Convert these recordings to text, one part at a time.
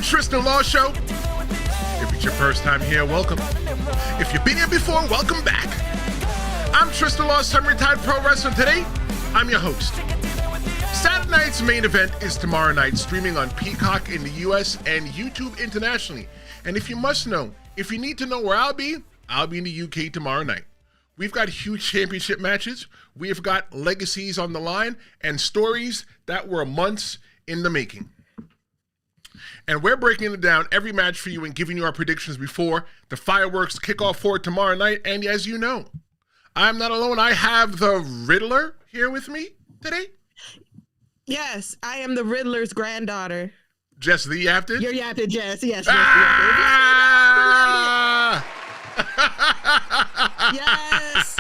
Tristen Law Show. If it's your first time here, welcome. If you've been here before, welcome back. I'm Tristen Law, semi-retired pro wrestler. Today, I'm your host. Saturday night's main event is tomorrow night, streaming on Peacock in the US and YouTube internationally. And if you must know, if you need to know where I'll be in the UK tomorrow night. We've got huge championship matches. We've got legacies on the line and stories that were months in the making. And we're breaking it down every match for you and giving you our predictions before the fireworks kick off for tomorrow night. And as you know, I'm not alone. I have the Riddler here with me today. Yes, I am the Riddler's granddaughter. Jess the Yapton? You're Yapton, Jess. Yes. Yes.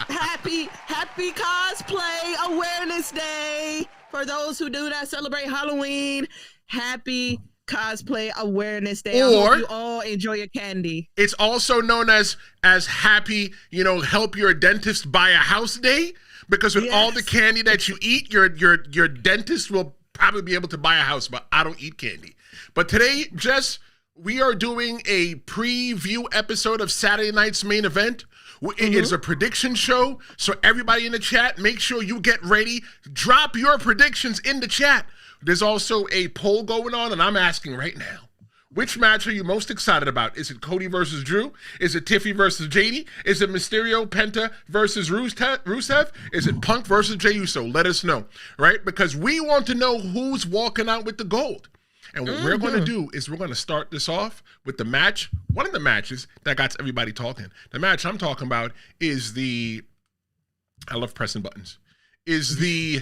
Happy Cosplay Awareness Day. For those who do not celebrate Halloween, happy Cosplay Awareness Day. I hope you all enjoy your candy. It's also known as happy, help your dentist buy a house day, because with all the candy that you eat, your dentist will probably be able to buy a house, but I don't eat candy. But today, Jess, we are doing a preview episode of Saturday night's main event. It is a prediction show, so everybody in the chat, make sure you get ready. Drop your predictions in the chat. There's also a poll going on, and I'm asking right now, which match are you most excited about? Is it Cody versus Drew? Is it Tiffy versus Jade? Is it Mysterio, Penta versus Rusev? Is it Punk versus Jey Uso? Let us know, right? Because we want to know who's walking out with the gold. And what we're going to do is we're going to start this off with the match, one of the matches that got everybody talking. The match I'm talking about is I love pressing buttons, is the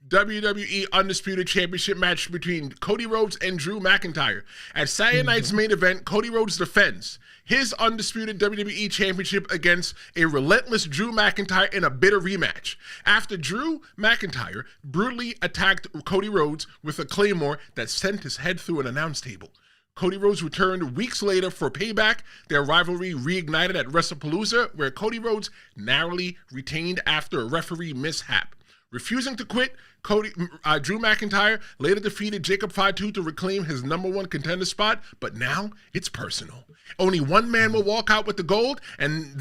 WWE Undisputed Championship match between Cody Rhodes and Drew McIntyre. At Saturday night's main event, Cody Rhodes defends his Undisputed WWE Championship against a relentless Drew McIntyre in a bitter rematch. After Drew McIntyre brutally attacked Cody Rhodes with a claymore that sent his head through an announce table. Cody Rhodes returned weeks later for payback. Their rivalry reignited at WrestlePalooza, where Cody Rhodes narrowly retained after a referee mishap. Refusing to quit, Drew McIntyre later defeated Jacob Fatu to reclaim his #1 contender spot, but now it's personal. Only one man will walk out with the gold, and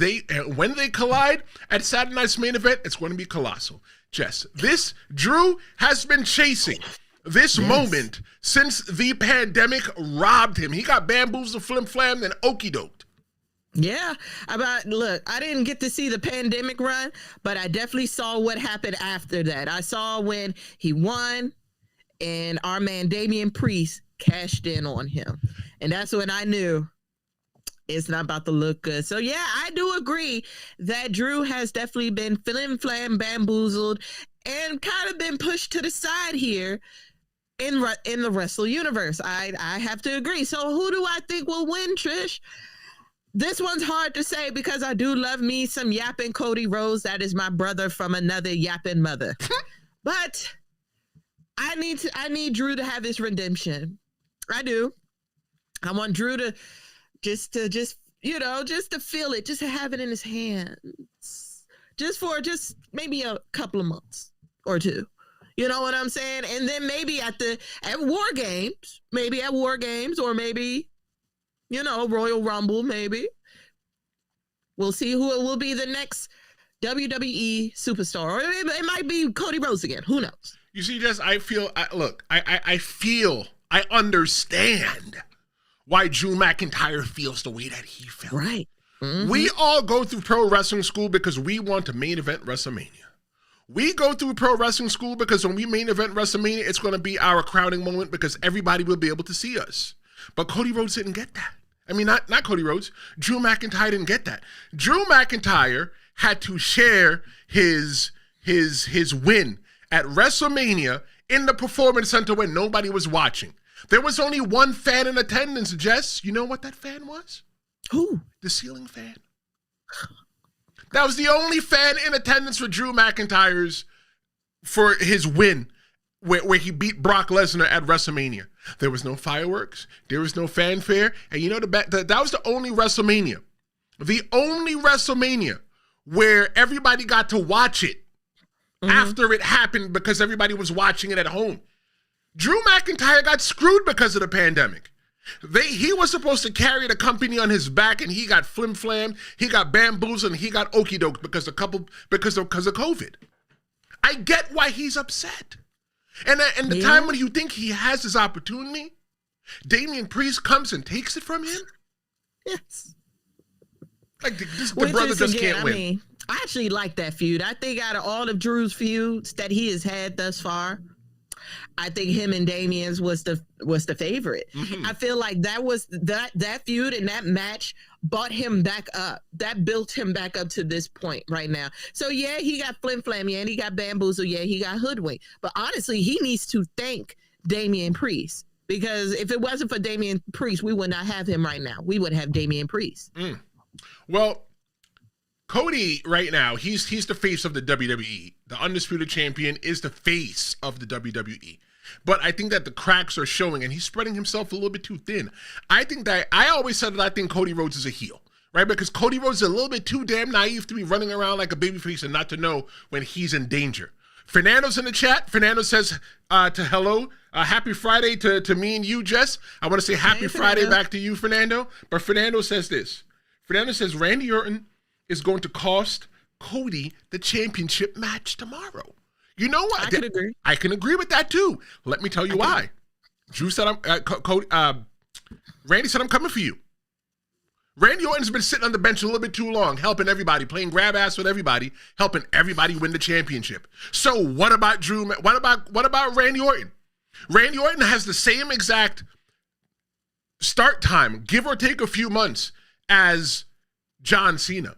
when they collide at Saturday night's main event, it's going to be colossal. Jess, this Drew has been chasing this moment since the pandemic robbed him. He got bamboozled, flim-flammed, and okey-doked. Yeah, look, I didn't get to see the pandemic run, but I definitely saw what happened after that. I saw when he won and our man Damian Priest cashed in on him. And that's when I knew it's not about to look good. So yeah, I do agree that Drew has definitely been flim-flam, bamboozled, and kind of been pushed to the side here in the Wrestle universe. I have to agree. So who do I think will win, Trish? This one's hard to say because I do love me some yapping Cody Rhodes. That is my brother from another yapping mother. But I need Drew to have this redemption. I do. I want Drew to just to feel it, just to have it in his hands. Just maybe a couple of months or two. You know what I'm saying? And then maybe at War Games, or maybe Royal Rumble, maybe. We'll see who will be the next WWE superstar. Or it might be Cody Rhodes again. Who knows? You see, Jess, I understand why Drew McIntyre feels the way that he felt. Right. Mm-hmm. We all go through pro wrestling school because we want to main event WrestleMania. We go through pro wrestling school because when we main event WrestleMania, it's going to be our crowning moment because everybody will be able to see us. But Cody Rhodes didn't get that. I mean, not Cody Rhodes. Drew McIntyre didn't get that. Drew McIntyre had to share his win at WrestleMania in the Performance Center when nobody was watching. There was only one fan in attendance, Jess. You know what that fan was? Who? The ceiling fan. That was the only fan in attendance for Drew McIntyre's for his win where he beat Brock Lesnar at WrestleMania. There was no fireworks. There was no fanfare. And that was the only WrestleMania. The only WrestleMania where everybody got to watch it after it happened because everybody was watching it at home. Drew McIntyre got screwed because of the pandemic. He was supposed to carry the company on his back, and he got flim-flammed, he got bamboozled, and he got okey-doked because of COVID. I get why he's upset. And the time when you think he has his opportunity, Damian Priest comes and takes it from him? Yes. Like, the brother just can't win. I mean, I actually like that feud. I think out of all of Drew's feuds that he has had thus far, I think him and Damian's was the favorite. Mm-hmm. I feel like that feud and that match brought him back up. That built him back up to this point right now. So yeah, he got flim-flam, yeah, and he got bamboozled, yeah, he got hoodwinked. But honestly, he needs to thank Damian Priest, because if it wasn't for Damian Priest, we would not have him right now. We would have Damian Priest. Well, Cody right now, he's the face of the WWE. The Undisputed Champion is the face of the WWE. But I think that the cracks are showing, and he's spreading himself a little bit too thin. I always said that I think Cody Rhodes is a heel, right? Because Cody Rhodes is a little bit too damn naive to be running around like a babyface and not to know when he's in danger. Fernando's in the chat. Fernando says happy Friday to me and you, Jess. I want to say happy Friday back to you, Fernando. But Fernando says this. Fernando says Randy Orton is going to cost Cody the championship match tomorrow. You know what? I can agree. I can agree with that too. Let me tell you why. Drew said Randy said I'm coming for you. Randy Orton's been sitting on the bench a little bit too long, helping everybody, playing grab ass with everybody, helping everybody win the championship. So what about Drew? What about Randy Orton? Randy Orton has the same exact start time, give or take a few months, as John Cena.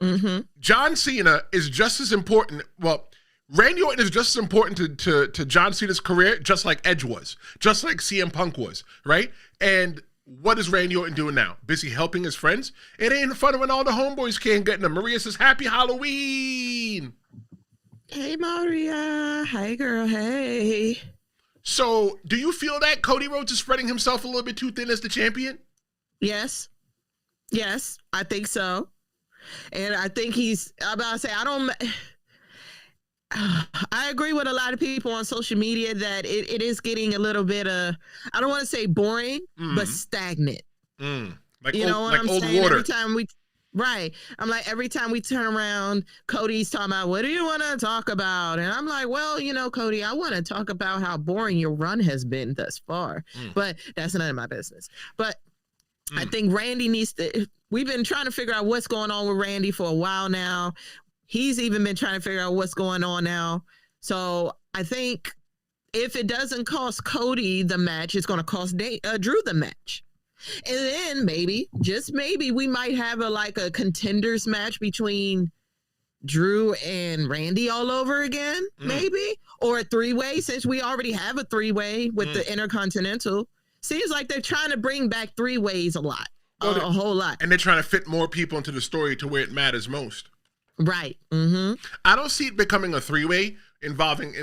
Mm-hmm. John Cena is just as important. Well, Randy Orton is just as important to John Cena's career, just like Edge was, just like CM Punk was, right? And what is Randy Orton doing now? Busy helping his friends? It ain't fun when all the homeboys can't get them. Maria says, happy Halloween. Hey, Maria. Hi, girl. Hey. So do you feel that Cody Rhodes is spreading himself a little bit too thin as the champion? Yes, I think so. And I think I agree with a lot of people on social media that it is getting a little bit I don't want to say boring, but stagnant. Like you know old, what like I'm old saying? water. Every time we turn around, Cody's talking about, what do you want to talk about? And I'm like, well, Cody, I want to talk about how boring your run has been thus far. But that's none of my business. But I think Randy we've been trying to figure out what's going on with Randy for a while now. He's even been trying to figure out what's going on now. So I think if it doesn't cost Cody the match, it's going to cost Drew the match. And then maybe, just maybe, we might have a contenders match between Drew and Randy all over again, maybe. Or a three-way, since we already have a three-way with the Intercontinental. Seems like they're trying to bring back three-ways a lot, a whole lot. And they're trying to fit more people into the story to where it matters most. Right. Mm-hmm. I don't see it becoming a three-way involving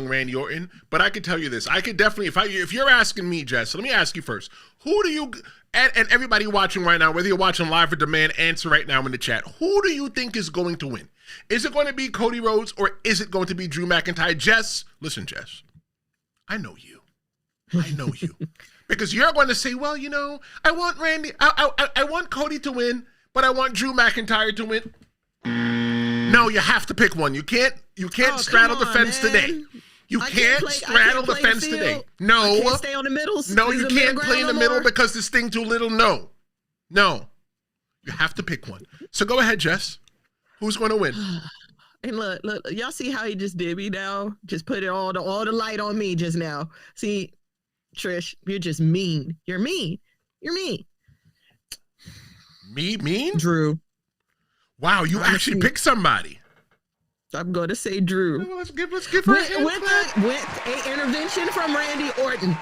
Randy Orton, but I can tell you this. I could definitely, if you're asking me, Jess, so let me ask you first. Who do you, and everybody watching right now, whether you're watching live or demand, answer right now in the chat. Who do you think is going to win? Is it going to be Cody Rhodes or is it going to be Drew McIntyre? Jess, listen, Jess, I know you. Because you're going to say, well, I want Randy, I want Cody to win, but I want Drew McIntyre to win. No, you have to pick one. You can't straddle the fence today. You can't straddle the fence today. No. I can't stay on the middle. No, you can't play in the middle because this thing too little. No. You have to pick one. So go ahead, Jess. Who's going to win? And look, y'all see how he just did me now? Just put it all the light on me just now. See, Trish, you're just mean. You're mean. Me mean? Drew. Wow, you actually picked somebody. I'm going to say Drew. Well, let's give her with an intervention from Randy Orton.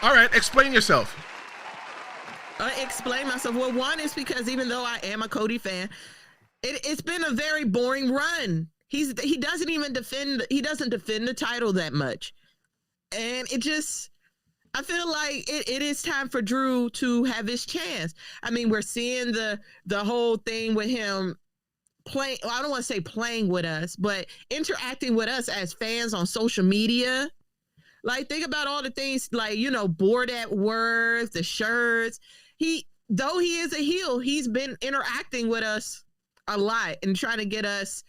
All right, explain yourself. Explain myself. Well, one is because even though I am a Cody fan, it's been a very boring run. He doesn't defend the title that much. And I feel like it is time for Drew to have his chance. I mean, we're seeing the whole thing with him playing. Well, I don't want to say playing with us, but interacting with us as fans on social media. Like, think about all the things, like, board at work, the shirts. Though he is a heel, he's been interacting with us a lot and trying to get us,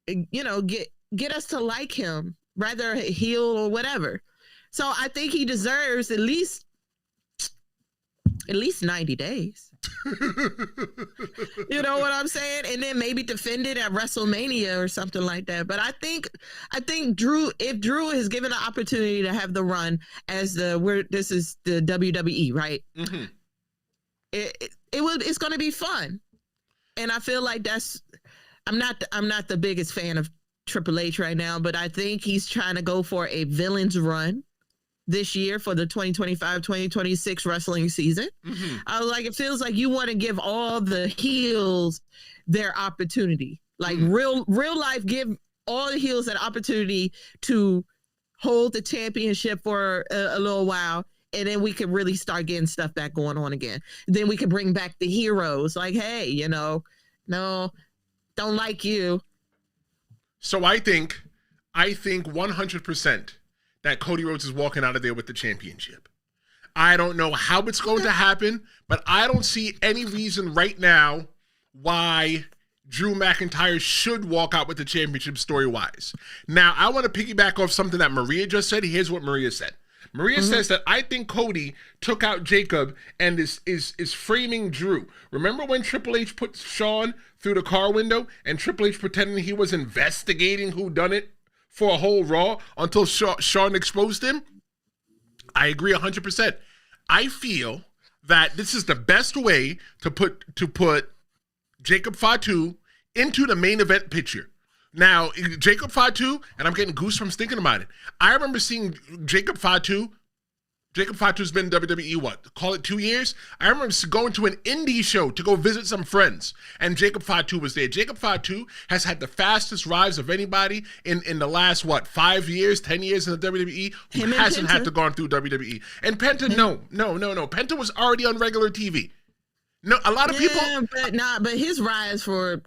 get us to like him, rather a heel or whatever. So I think he deserves at least 90 days. You know what I'm saying? And then maybe defend it at WrestleMania or something like that. But I think Drew, if Drew is given the opportunity to have the run as this is the WWE, right? Mm-hmm. It's going to be fun. And I feel like I'm not the biggest fan of Triple H right now, but I think he's trying to go for a villains run this year for the 2025-2026 wrestling season. Mm-hmm. I was like, it feels like you want to give all the heels their opportunity. Like real life, give all the heels an opportunity to hold the championship for a little while. And then we can really start getting stuff back going on again. Then we can bring back the heroes. Like, hey, no, don't like you. So I think 100% that Cody Rhodes is walking out of there with the championship. I don't know how it's going to happen, but I don't see any reason right now why Drew McIntyre should walk out with the championship story-wise. Now, I want to piggyback off something that Maria just said. Here's what Maria said. Maria says that I think Cody took out Jacob and is framing Drew. Remember when Triple H put Shawn through the car window and Triple H pretending he was investigating who done it for a whole Raw until Shawn exposed him? I agree 100%. I feel that this is the best way to put Jacob Fatu into the main event picture. Now, Jacob Fatu, and I'm getting goosebumps thinking about it. I remember seeing Jacob Fatu. Jacob Fatu's been in WWE, call it 2 years? I remember going to an indie show to go visit some friends, and Jacob Fatu was there. Jacob Fatu has had the fastest rise of anybody in the last, 5 years, 10 years in the WWE, who hasn't had to go through WWE. And Penta, no. Penta was already on regular TV. No, a lot of people... but his rise for...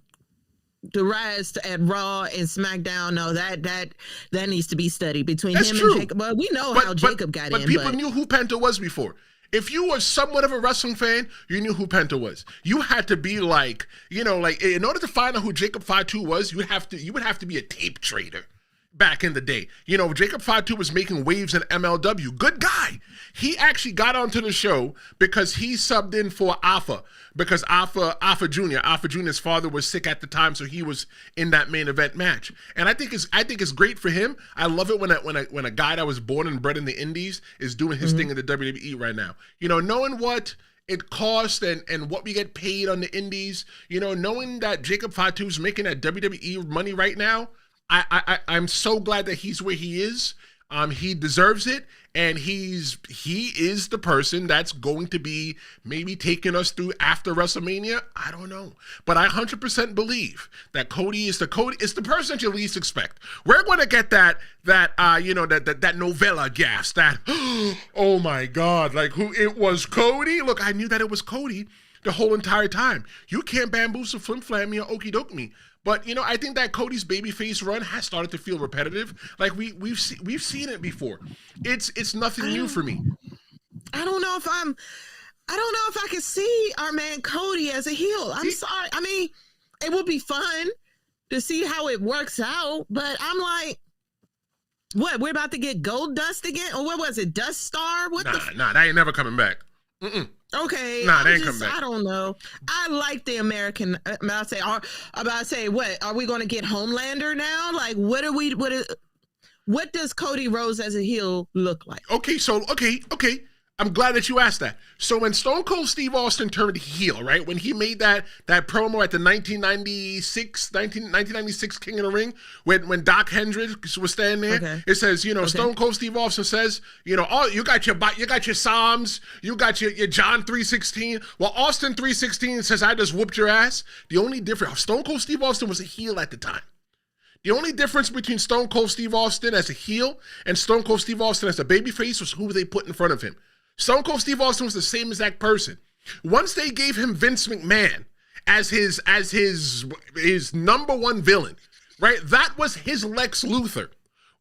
The rise at Raw and SmackDown, no, that needs to be studied between him and Jacob. Well, we know how Jacob got in. But people knew who Penta was before. If you were somewhat of a wrestling fan, you knew who Penta was. You had to be like in order to find out who Jacob Fatu was, you would have to be a tape trader. Back in the day, Jacob Fatu was making waves in MLW. Good guy. He actually got onto the show because he subbed in for Alpha, because Alpha Jr.'s father was sick at the time, so he was in that main event match. And I think it's great for him. I love it when a guy that was born and bred in the Indies is doing his thing in the WWE right now. Knowing what it costs and what we get paid on the Indies, knowing that Jacob Fatu's making that WWE money right now. I'm so glad that he's where he is. He deserves it, and he is the person that's going to be maybe taking us through after WrestleMania. I don't know, but I 100% believe that Cody is the person that you least expect. We're going to get that novella gas. That oh my God, like who it was Cody. Look, I knew that it was Cody the whole entire time. You can't bamboozle, flim flam me, or okey doke me. But I think that Cody's babyface run has started to feel repetitive. Like we've seen it before. It's nothing new for me. I don't know if I can see our man Cody as a heel. I'm sorry. I mean, it would be fun to see how it works out, but I'm like, what? We're about to get Gold Dust again, or what was it? Dust Star? Nah, that ain't never coming back. Mm-mm. Okay. Nah, they ain't coming back. I don't know. I like the American. What are we going to get Homelander now? Like, what does Cody Rhodes as a heel look like? Okay. I'm glad that you asked that. So when Stone Cold Steve Austin turned heel, right? When he made that promo at the 1996 King of the Ring, when Doc Hendricks was standing there, okay. It says, Stone Cold Steve Austin says, oh, you got your Psalms, you got your John 3:16. Well, Austin 3:16 says, I just whooped your ass. The only difference, Stone Cold Steve Austin was a heel at the time. The only difference between Stone Cold Steve Austin as a heel and Stone Cold Steve Austin as a babyface was who they put in front of him. Stone Cold Steve Austin was the same exact person. Once they gave him Vince McMahon as his number one villain, right? That was his Lex Luthor.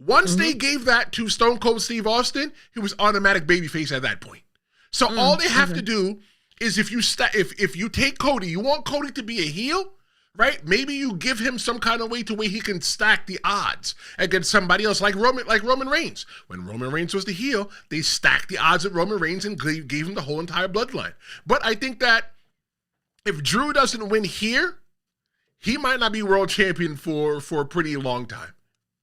Once they gave that to Stone Cold Steve Austin, he was automatic babyface at that point. So all they have to do is if you take Cody, you want Cody to be a heel, right? Maybe you give him some kind of way to where he can stack the odds against somebody else, like Roman Reigns. When Roman Reigns was the heel, they stacked the odds at Roman Reigns and gave him the whole entire bloodline. But I think that if Drew doesn't win here, he might not be world champion for a pretty long time.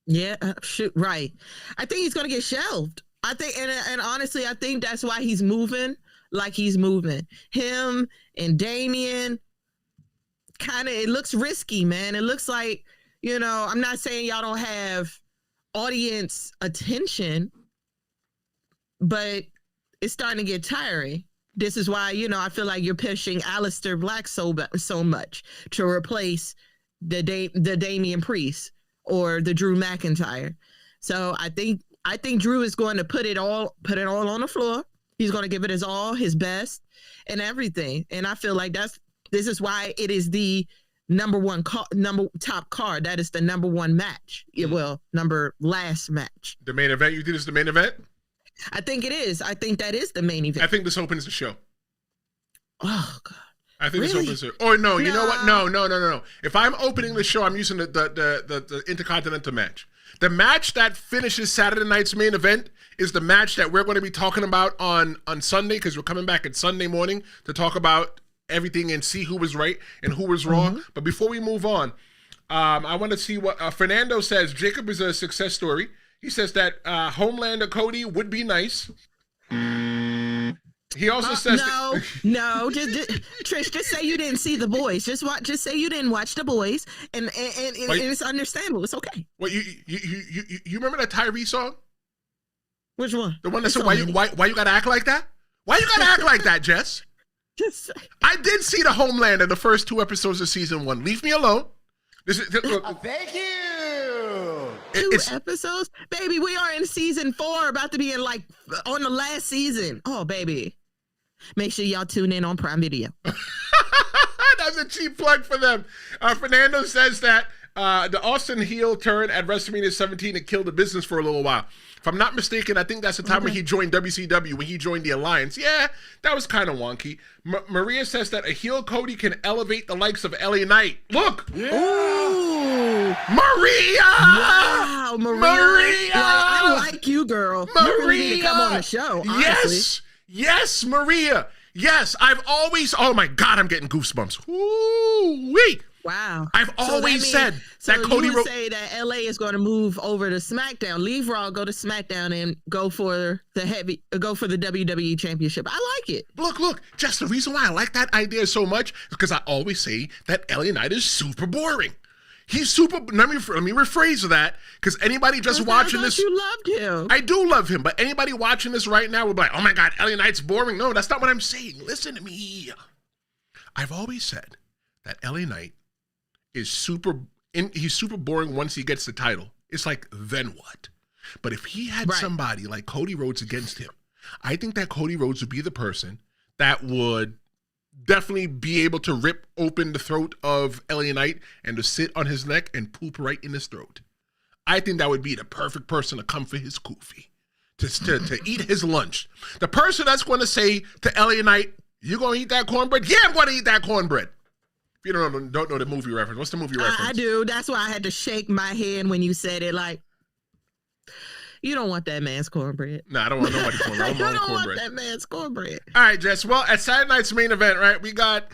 Yeah, shoot, right. I think he's going to get shelved. I think, and honestly, I think that's why he's moving like he's moving. Him and Damian, kind of, it looks risky, man. It looks like, I'm not saying y'all don't have audience attention, but it's starting to get tiring. This is why, I feel like you're pushing Aleister Black so much to replace the Damian Priest or the Drew McIntyre. So I think Drew is going to put it all on the floor. He's going to give it his best and everything. And I feel like this is why it is the number top card. That is the number one match. Well, last match. The main event. You think it's the main event? I think it is. I think that is the main event. I think this opens the show. Oh God. I think this opens it. Or no, you know what? No. If I'm opening the show, I'm using the Intercontinental match. The match that finishes Saturday night's main event is the match that we're going to be talking about on Sunday, because we're coming back at Sunday morning to talk about everything and see who was right and who was wrong. But before we move on, I want to see what Fernando says. Jacob is a success story. He says that Homelander Cody would be nice. He also says no. Just Trish, just say you didn't see The Boys. Just say you didn't watch The Boys, and it's understandable. It's okay. What you remember that Tyree song? Which one? The one that said why you gotta act like that? Why you gotta act like that, Jess? Just I did see the Homelander the first 2 episodes of season 1. Leave me alone. Thank you. 2 episodes, baby. We are in season 4, about to be in on the last season. Oh, baby. Make sure y'all tune in on Prime Video. That's a cheap plug for them. Fernando says that the Austin heel turn at WrestleMania 17 had killed the business for a little while. If I'm not mistaken, I think that's the time when he joined WCW, when he joined the Alliance. Yeah, that was kind of wonky. Maria says that a heel Cody can elevate the likes of LA Knight. Look! Yeah. Ooh! Maria! Wow, Maria! I like you, girl. Maria! You really need to come on the show, honestly. Yes, Maria. Yes, I've always, oh my God, I'm getting goosebumps. Woo-wee. Wow. I've always said that Cody would say that LA is going to move over to SmackDown. Leave Raw, go to SmackDown, and go for the WWE Championship. I like it. Look, Jess, the reason why I like that idea so much is because I always say that LA Knight is super boring. He's super. Let me rephrase that, because anybody just watching this, you loved him. I do love him, but anybody watching this right now would be like, "Oh my God, LA Knight's boring." No, that's not what I'm saying. Listen to me. I've always said that LA Knight is he's super boring once he gets the title. It's like, then what? But if he had somebody like Cody Rhodes against him, I think that Cody Rhodes would be the person that would definitely be able to rip open the throat of LA Knight and to sit on his neck and poop right in his throat. I think that would be the perfect person to come for his kufi, to eat his lunch. The person that's going to say to LA Knight, "You going to eat that cornbread?" "Yeah, I'm going to eat that cornbread." If you don't know the movie reference, what's the movie reference? I do. That's why I had to shake my head when you said it. Like, you don't want that man's cornbread. No, I don't want nobody's cornbread. You don't want that man's cornbread. All right, Jess. Well, at Saturday night's main event, right, we got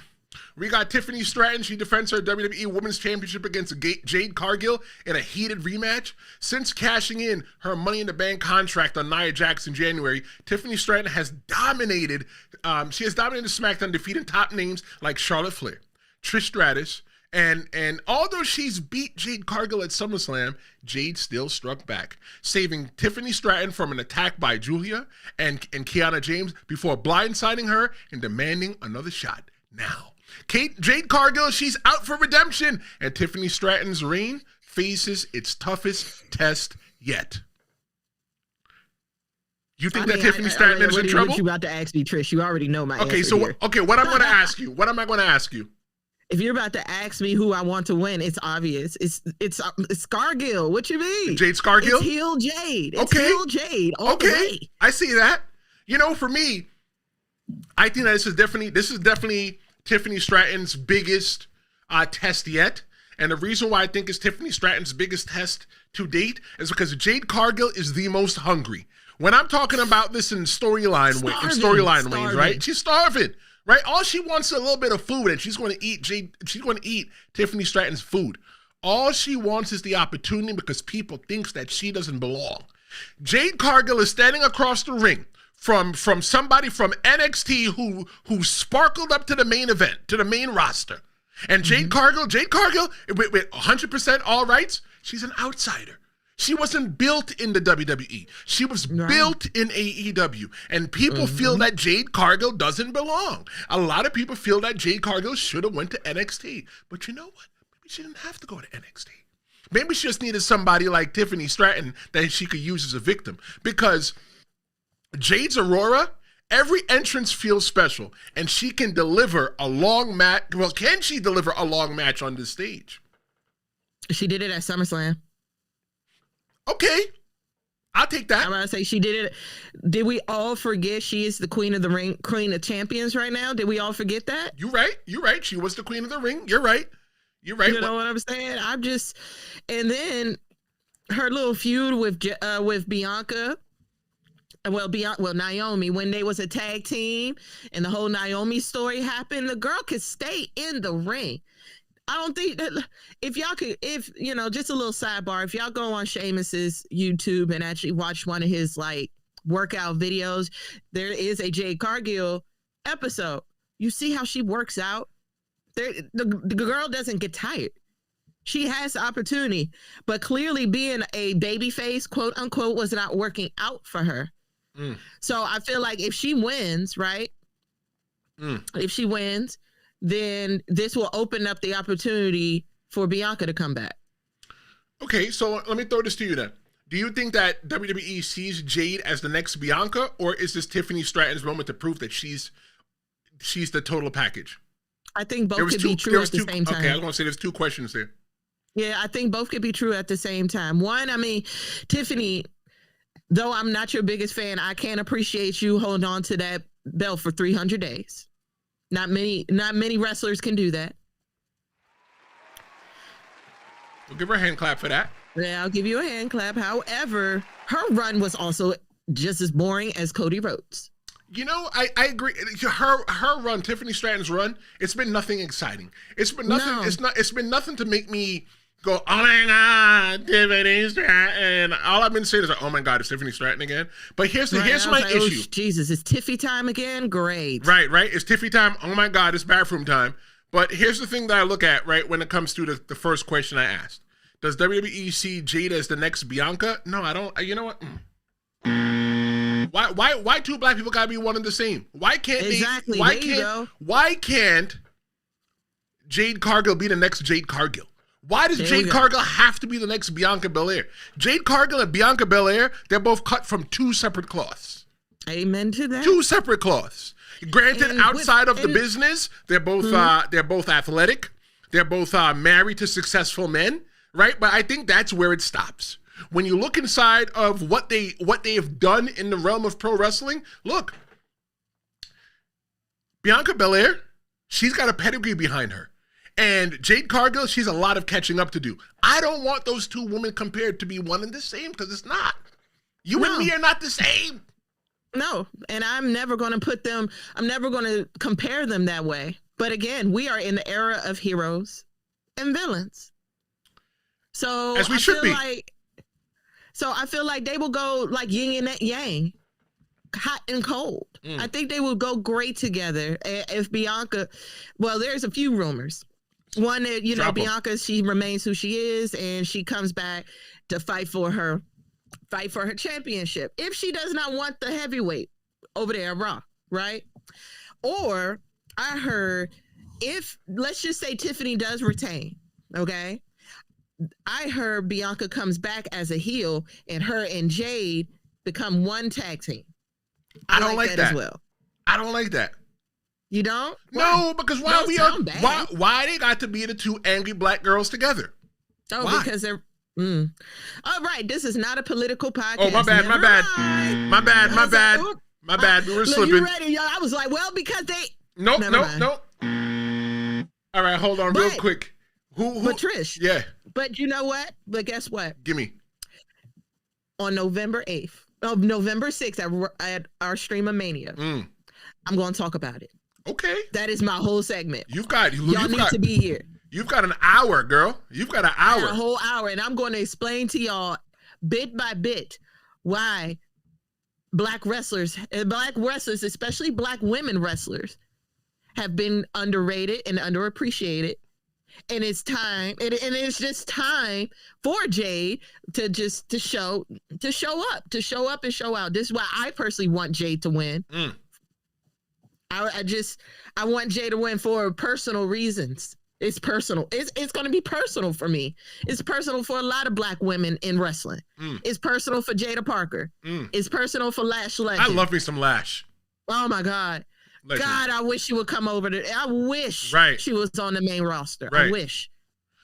Tiffany Stratton. She defends her WWE Women's Championship against Jade Cargill in a heated rematch. Since cashing in her Money in the Bank contract on Nia Jax in January, Tiffany Stratton has dominated. She has dominated SmackDown, defeating top names like Charlotte Flair, Trish Stratus, and although she's beat Jade Cargill at SummerSlam, Jade still struck back, saving Tiffany Stratton from an attack by Julia and Kiana James before blindsiding her and demanding another shot. Now, Jade Cargill, she's out for redemption, and Tiffany Stratton's reign faces its toughest test yet. You think that Tiffany Stratton is in trouble? What you about to ask me, Trish? You already know my answer. What am I going to ask you? What am I going to ask you? If you're about to ask me who I want to win, it's obvious. It's Cargill. What you mean? Jade Cargill? It's heel Jade. It's heel Jade. Okay. I see that. You know, for me, I think that this is definitely Tiffany Stratton's biggest test yet. And the reason why I think it's Tiffany Stratton's biggest test to date is because Jade Cargill is the most hungry. When I'm talking about this in storyline ways, right? She's starving. Right, all she wants is a little bit of food, and she's going to eat Tiffany Stratton's food. All she wants is the opportunity because people think that she doesn't belong. Jade Cargill is standing across the ring from somebody from NXT who sparkled up to the main event, to the main roster. And Jade Cargill, with 100% all rights, she's an outsider. She wasn't built in the WWE. She was built in AEW. And people feel that Jade Cargill doesn't belong. A lot of people feel that Jade Cargill should have went to NXT. But you know what? Maybe she didn't have to go to NXT. Maybe she just needed somebody like Tiffany Stratton that she could use as a victim. Because Jade's Aurora, every entrance feels special. And she can deliver a long match. Well, can she deliver a long match on this stage? She did it at SummerSlam. Okay, I'll take that. I'm gonna say she did it. Did we all forget she is the queen of the ring, queen of champions right now? Did we all forget that? You're right. She was the queen of the ring. You're right. You know what I'm saying? And then her little feud with Bianca. Well, Naomi, when they was a tag team and the whole Naomi story happened, the girl could stay in the ring. I don't think that just a little sidebar, if y'all go on Sheamus's YouTube and actually watch one of his like workout videos, there is a Jade Cargill episode. You see how she works out? The girl doesn't get tired. She has the opportunity, but clearly being a babyface, quote unquote, was not working out for her. So I feel like if she wins, right? If she wins, then this will open up the opportunity for Bianca to come back. Okay, so let me throw this to you then. Do you think that WWE sees Jade as the next Bianca, or is this Tiffany Stratton's moment to prove that she's the total package? I think both could be true at the same time. Okay, I was going to say there's two questions there. Yeah, I think both could be true at the same time. One, I mean, Tiffany, though I'm not your biggest fan, I can appreciate you holding on to that belt for 300 days. Not many wrestlers can do that. We'll give her a hand clap for that. Yeah, I'll give you a hand clap. However, her run was also just as boring as Cody Rhodes. You know, I agree. Her run, Tiffany Stratton's run, it's been nothing exciting. It's been nothing. No. It's been nothing to make me go, oh my God, Tiffany Stratton. All I've been saying is, like, oh my God, it's Tiffany Stratton again. But here's my issue. Oh, Jesus, it's Tiffy time again? Great. Right. It's Tiffy time. Oh my God, it's bathroom time. But here's the thing that I look at, right, when it comes to the first question I asked. Does WWE see Jade as the next Bianca? No, I don't. You know what? Why two black people gotta be one and the same? Why can't exactly. Why can't Jade Cargill be the next Jade Cargill? Why does Jade Cargill have to be the next Bianca Belair? Jade Cargill and Bianca Belair, they're both cut from two separate cloths. Amen to that. Two separate cloths. Granted, outside of the business, they're both athletic. They're both married to successful men, right? But I think that's where it stops. When you look inside of what they have done in the realm of pro wrestling, look, Bianca Belair, she's got a pedigree behind her. And Jade Cargill, she's a lot of catching up to do. I don't want those two women compared to be one and the same, because it's not. You and me are not the same. No, and I'm never going to compare them that way. But again, we are in the era of heroes and villains. So as we should be. So I feel like they will go like yin and yang, hot and cold. I think they will go great together. If Bianca, well, there's a few rumors. One that, Bianca, she remains who she is, and she comes back to fight for her championship. If she does not want the heavyweight over there at Raw, right? Or I heard let's just say Tiffany does retain, okay? I heard Bianca comes back as a heel and her and Jade become one tag team. I don't like that as well. I don't like that. You don't? No, because why they got to be the two angry black girls together? Oh, why? Because they're all right. This is not a political podcast. Oh, my bad. My bad. We were slipping. You ready, y'all? I was like, well, because they. Nope. All right, hold on, real quick. Who? But Trish. Yeah. But you know what? But guess what? Give me. On November 6th at our Stream-A-Mania, I'm going to talk about it. Okay. That is my whole segment. Y'all need to be here. You've got an hour, girl. You've got an hour. A whole hour. And I'm going to explain to y'all bit by bit why black wrestlers, especially black women wrestlers, have been underrated and underappreciated. And it's time, and it's just time for Jade to show up and show out. This is why I personally want Jade to win. I want Jade to win for personal reasons. It's personal. It's going to be personal for me. It's personal for a lot of black women in wrestling. It's personal for Jada Parker. It's personal for Lash Legend. I love me some Lash. Oh my God. Legend. God, I wish she would come over I wish she was on the main roster. Right. I wish.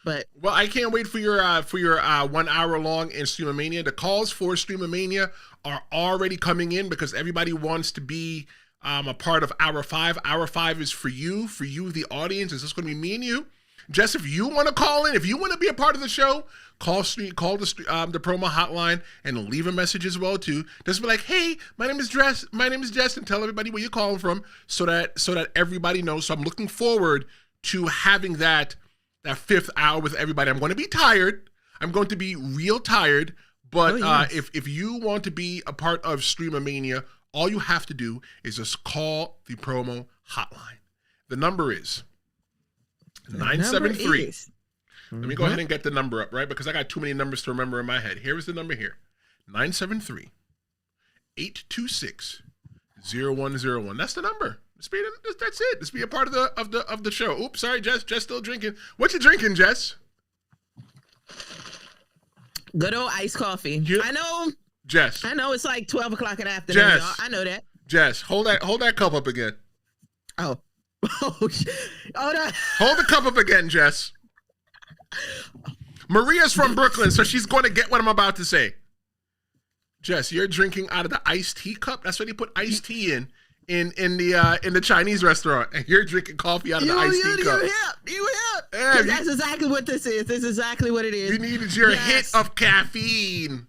But I can't wait for your 1 hour long in Stream-A-Mania. The calls for Stream-A-Mania are already coming in because everybody wants to be a part of Hour 5. Hour 5 is for you, the audience. It's just going to be me and you. Jess, if you want to call in, if you want to be a part of the show, call the promo hotline and leave a message as well too. Just be like, hey, my name is Jess, and tell everybody where you're calling from, so that everybody knows. So I'm looking forward to having that 5th hour with everybody. I'm going to be tired. I'm going to be real tired. But if you want to be a part of Stream-A-Mania, all you have to do is just call the promo hotline. The number is 973. Let me go ahead and get the number up, right? Because I got too many numbers to remember in my head. Here is the number here. 973-826-0101. That's the number. That's it. Just be a part of the show. Oops, sorry, Jess. Jess still drinking. What you drinking, Jess? Good old iced coffee. I know. Jess. I know it's like 12 o'clock in the afternoon, Jess. y'all. I know that. Jess, hold that cup up again. Oh. Hold the cup up again, Jess. Maria's from Brooklyn, so she's going to get what I'm about to say. Jess, you're drinking out of the iced tea cup. That's what they put iced tea in the Chinese restaurant, and you're drinking coffee out of the iced tea cup. You hip. Yeah, that's exactly what this is. This is exactly what it is. You needed your hit of caffeine.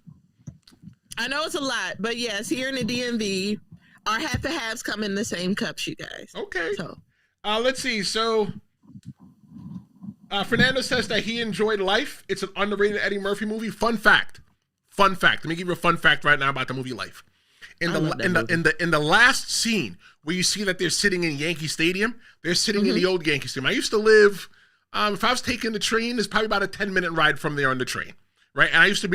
I know it's a lot, but yes, here in the DMV, our half and halves come in the same cups, you guys. Okay. So, let's see. So, Fernando says that he enjoyed Life. It's an underrated Eddie Murphy movie. Fun fact. Let me give you a fun fact right now about the movie Life. In the last scene where you see that they're sitting in Yankee Stadium, they're sitting in the old Yankee Stadium. I used to live. If I was taking the train, it's probably about a 10-minute ride from there on the train. Right, and I used to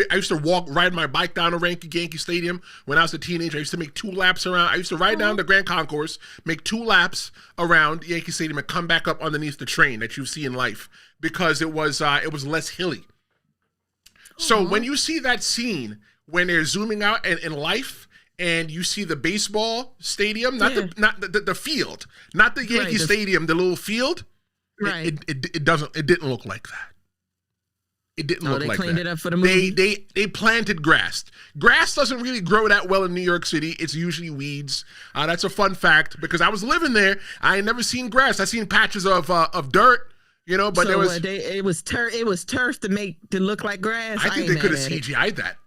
ride my bike down to Yankee Stadium when I was a teenager. I used to make 2 laps around. I used to ride down the Grand Concourse, make 2 laps around Yankee Stadium, and come back up underneath the train that you see in Life because it was less hilly. So when you see that scene when they're zooming out in Life, and you see the baseball stadium, not the field, not the Yankee Stadium, the little field, it didn't look like that. It didn't look like that. They cleaned it up for the movie. They planted grass. Grass doesn't really grow that well in New York City. It's usually weeds. That's a fun fact because I was living there. I ain't never seen grass. I seen patches of dirt, but so there was it was turf to look like grass. I think they could have CGI'd that.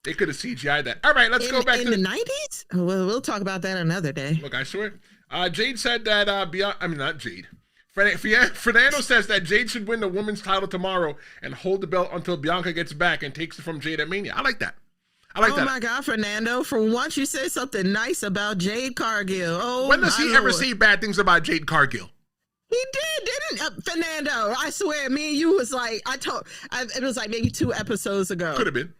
They could have CGI'd that. All right, let's go back to the 90s. Well, we'll talk about that another day. Look, I swear. Jade said that not Jade. Fernando says that Jade should win the women's title tomorrow and hold the belt until Bianca gets back and takes it from Jade at Mania. I like that. Oh my God, Fernando! For once, you said something nice about Jade Cargill. Oh, when does he ever say bad things about Jade Cargill? He didn't Fernando? I swear, me and you was like, it was like maybe 2 episodes ago. Could have been.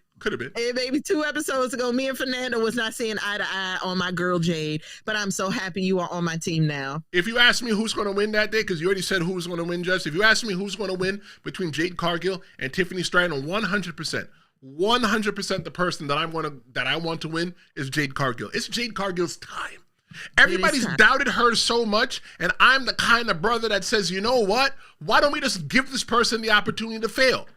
Maybe 2 episodes ago, me and Fernando was not seeing eye to eye on my girl Jade, but I'm so happy you are on my team now. If you ask me who's going to win that day, because you already said who's going to win, Jess. If you ask me who's going to win between Jade Cargill and Tiffany Stratton, 100%, the person that I want to win is Jade Cargill. It's Jade Cargill's time. Everybody's doubted her so much, and I'm the kind of brother that says, you know what? Why don't we just give this person the opportunity to fail?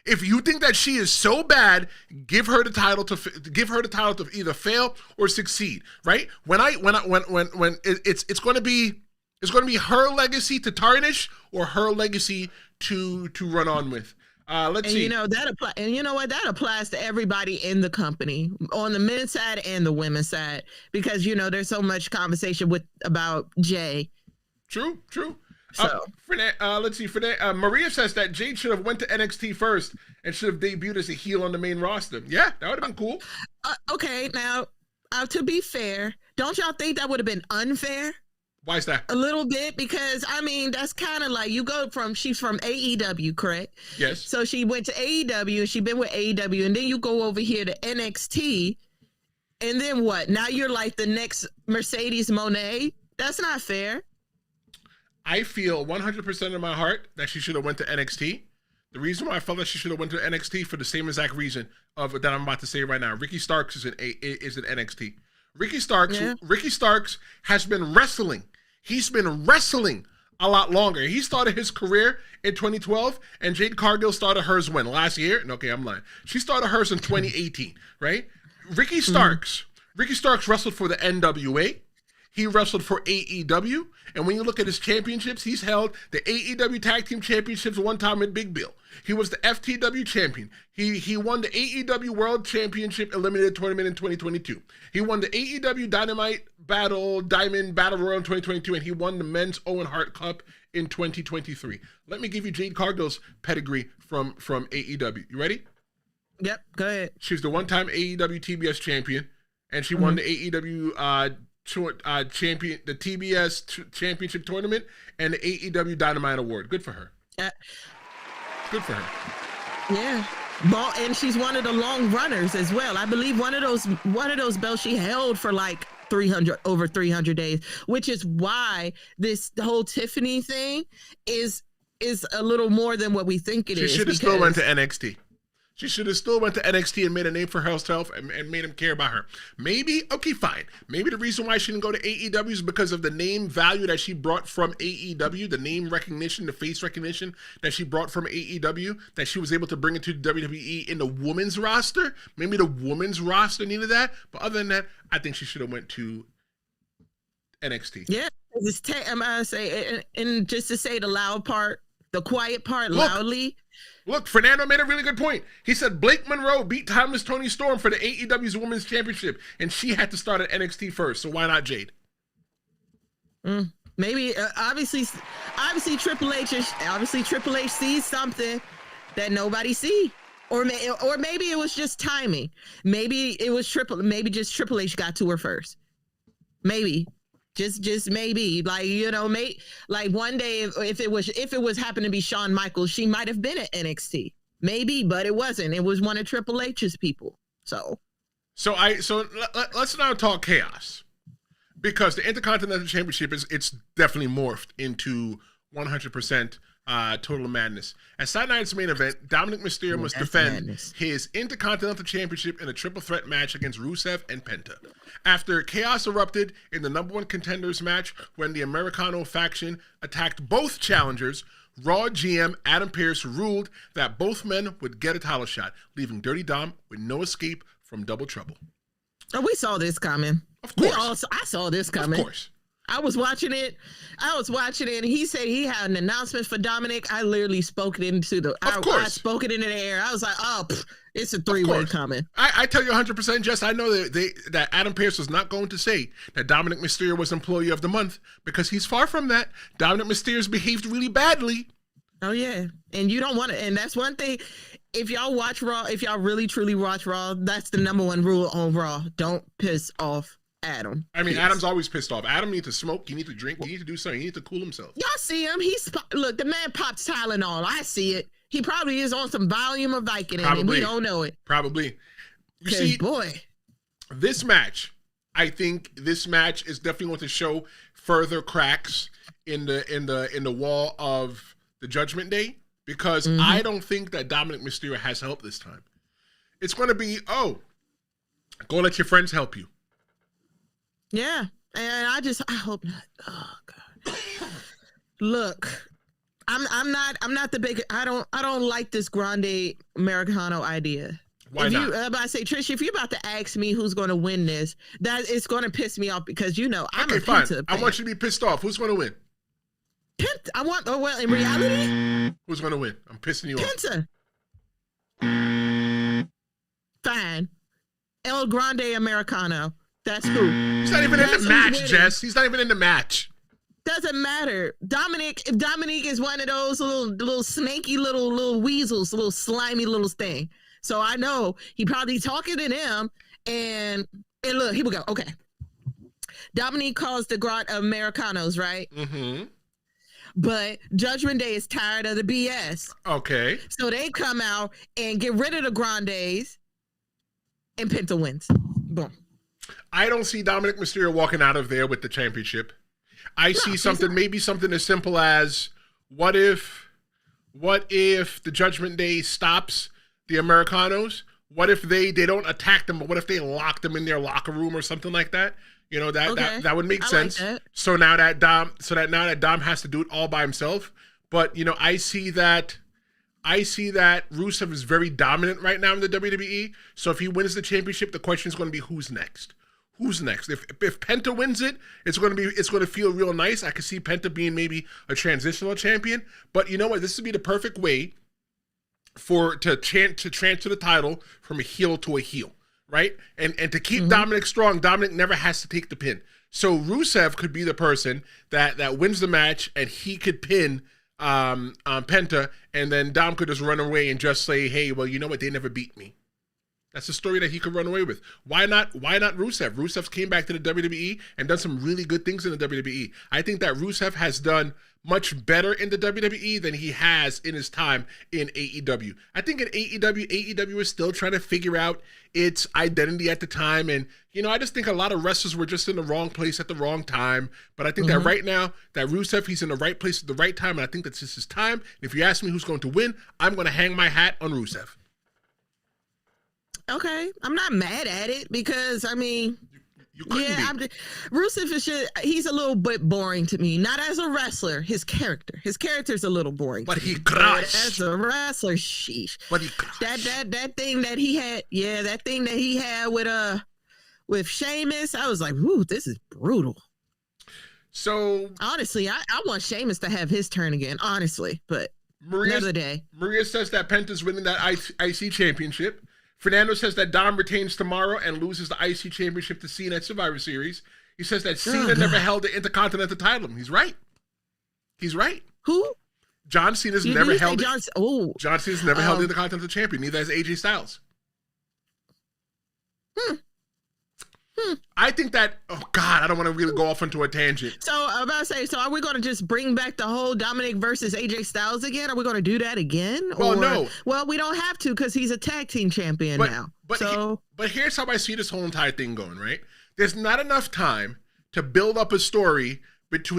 If you think that she is so bad, give her the title to either fail or succeed, right? It's going to be her legacy to tarnish or her legacy to run on with. Let's see. You know that applies to everybody in the company, on the men's side and the women's side, because there's so much conversation about Jey. True. So let's see. Maria says that Jade should have went to NXT first and should have debuted as a heel on the main roster. Yeah, that would have been cool. Okay, now to be fair, don't y'all think that would have been unfair? Why is that? A little bit, because that's kind of like she's from AEW, correct? Yes. So she went to AEW and she's been with AEW, and then you go over here to NXT, and then what? Now you're like the next Mercedes Moné? That's not fair. I feel 100% in my heart that she should have went to NXT. The reason why I felt that she should have went to NXT for the same exact reason that I'm about to say right now. Ricky Starks is in NXT. Ricky Starks has been wrestling. He's been wrestling a lot longer. He started his career in 2012, and Jade Cargill started hers when? Last year? Okay, I'm lying. She started hers in 2018, right? Ricky Starks wrestled for the NWA. He wrestled for AEW, and when you look at his championships, he's held the AEW Tag Team Championships one time at Big Bill. He was the FTW champion. He won the AEW World Championship Eliminated Tournament in 2022. He won the AEW Diamond Battle Royal in 2022, and he won the Men's Owen Hart Cup in 2023. Let me give you Jade Cargill's pedigree from AEW. You ready? Yep, go ahead. She was the one-time AEW TBS champion, and she won the AEW champion, the TBS championship tournament, and the AEW Dynamite Award. Good for her. Good for her. Yeah. And she's one of the long runners as well. I believe one of those belts she held for like over 300 days, which is why the whole Tiffany thing is a little more than what we think it is. She should have still went to NXT. She should have still went to NXT and made a name for herself and made him care about her. Maybe, okay, fine. Maybe the reason why she didn't go to AEW is because of the name value that she brought from AEW, the name recognition, the face recognition that she brought from AEW, that she was able to bring it to WWE in the women's roster. Maybe the women's roster needed that. But other than that, I think she should have went to NXT. Yeah, I'm going to say, and just to say the loud part, the quiet part loudly. Look, Fernando made a really good point. He said Blake Monroe beat Timeless Toni Storm for the AEW's Women's Championship, and she had to start at NXT first. So why not Jade? Maybe obviously Triple H sees something that nobody see, or maybe it was just timing. Maybe it was just Triple H got to her first. Maybe. Just maybe, like one day if it was happened to be Shawn Michaels, she might have been at NXT, maybe, but it wasn't. It was one of Triple H's people. So let's now talk chaos, because the Intercontinental Championship it's definitely morphed into 100% total madness. At Saturday night's main event, Dominik Mysterio must defend his Intercontinental Championship in a triple threat match against Rusev and Penta. After chaos erupted in the number one contenders match when the Americano faction attacked both challengers, Raw GM Adam Pearce ruled that both men would get a title shot, leaving Dirty Dom with no escape from double trouble. Oh, we saw this coming. Of course. I saw this coming. Of course. I was watching it, and he said he had an announcement for Dominik. I literally spoke it into the I spoke it into the air. I was like, it's a three-way comment. I tell you 100%, Jess, I know that Adam Pearce was not going to say that Dominik Mysterio was Employee of the Month, because he's far from that. Dominik Mysterio's behaved really badly. Oh, yeah. And you don't want to, and that's one thing. If y'all watch Raw, if y'all really, truly watch Raw, that's the number one rule on Raw. Don't piss off Adam. I mean, Adam's always pissed off. Adam needs to smoke. He needs to drink. He needs to do something. He needs to cool himself. Y'all see him? Look, the man pops Tylenol. I see it. He probably is on some volume of Vicodin, and we don't know it. Probably. You see, boy, this match, I think this match is definitely going to show further cracks in the wall of the Judgment Day, because I don't think that Dominik Mysterio has help this time. It's going to be, go let your friends help you. Yeah. And I hope not. Oh God. Look, I'm not the big. I don't like this Grande Americano idea. Why not? I say, Trish, if you're about to ask me who's going to win this, that it's going to piss me off because I'm okay, a fine. Penta fan. I want you to be pissed off. Who's going to win? Penta. Well, in reality, who's going to win? I'm pissing you Penta. Fine. El Grande Americano. That's who. He's not even in the match, Jess. He's not even in the match. Doesn't matter. If Dominik is one of those little snaky little weasels, little slimy little thing. So I know he probably talking to them, and look, here we go. Okay. Dominik calls the Grand Americanos, right? Mm-hmm. But Judgment Day is tired of the BS. Okay. So they come out and get rid of the Grandes, and Penta wins. Boom. I don't see Dominik Mysterio walking out of there with the championship. I see maybe something as simple as, what if the Judgment Day stops the Americanos? What if they don't attack them, but what if they lock them in their locker room or something like that? You know, that would make sense. Like so now that Dom has to do it all by himself. But you know, I see that Rusev is very dominant right now in the WWE. So if he wins the championship, the question is going to be who's next. Who's next? If Penta wins it, it's going to feel real nice. I could see Penta being maybe a transitional champion. But you know what? This would be the perfect way to transfer the title from a heel to a heel, right? And to keep Dominik strong, Dominik never has to take the pin. So Rusev could be the person that wins the match, and he could pin Penta, and then Dom could just run away and just say, "Hey, well, you know what? They never beat me." That's a story that he could run away with. Why not Rusev? Rusev came back to the WWE and done some really good things in the WWE. I think that Rusev has done much better in the WWE than he has in his time in AEW. I think in AEW is still trying to figure out its identity at the time. And, you know, I just think a lot of wrestlers were just in the wrong place at the wrong time. But I think that right now, that Rusev, he's in the right place at the right time. And I think that's just his time. And if you ask me who's going to win, I'm going to hang my hat on Rusev. Okay, I'm not mad at it because I mean, Rusev he's a little bit boring to me. Not as a wrestler, his character's a little boring. But he crushed. As a wrestler, sheesh. But he crushed. That thing that he had, that thing that he had with Sheamus, I was like, "Ooh, this is brutal." So honestly, I want Sheamus to have his turn again. Honestly, but another day. Maria says that Penta's winning that IC championship. Fernando says that Dom retains tomorrow and loses the IC championship to Cena at Survivor Series. He says that Cena never held the Intercontinental title. He's right. Who? John Cena's never held it. John Cena's never held the Intercontinental champion. Neither has AJ Styles. I think that, oh God, I don't want to really go off into a tangent. So I'm about to say, so are we going to just bring back the whole Dominik versus AJ Styles again? Are we going to do that again? Well, no. Well, we don't have to because he's a tag team champion now. But here's how I see this whole entire thing going, right? There's not enough time to build up a story if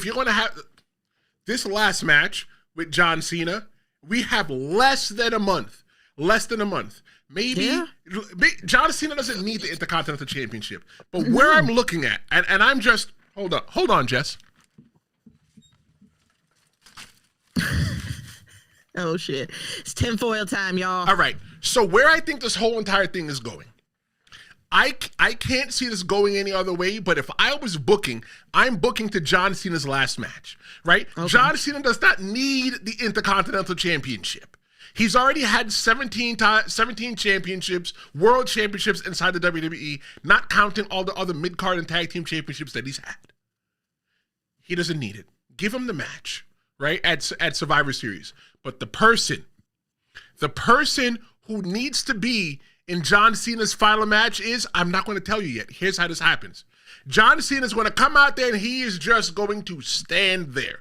you're going to have this last match with John Cena, we have less than a month. Maybe John Cena doesn't need the Intercontinental Championship. But where I'm looking at, and I'm just, hold on, Jess. Oh, shit. It's tinfoil time, y'all. All right. So where I think this whole entire thing is going, I can't see this going any other way, but if I was booking, I'm booking to John Cena's last match, right? Okay. John Cena does not need the Intercontinental Championship. He's already had 17 championships, world championships inside the WWE, not counting all the other mid-card and tag team championships that he's had. He doesn't need it. Give him the match, right, at Survivor Series. But the person who needs to be in John Cena's final match is, I'm not going to tell you yet. Here's how this happens. John Cena's going to come out there and he is just going to stand there.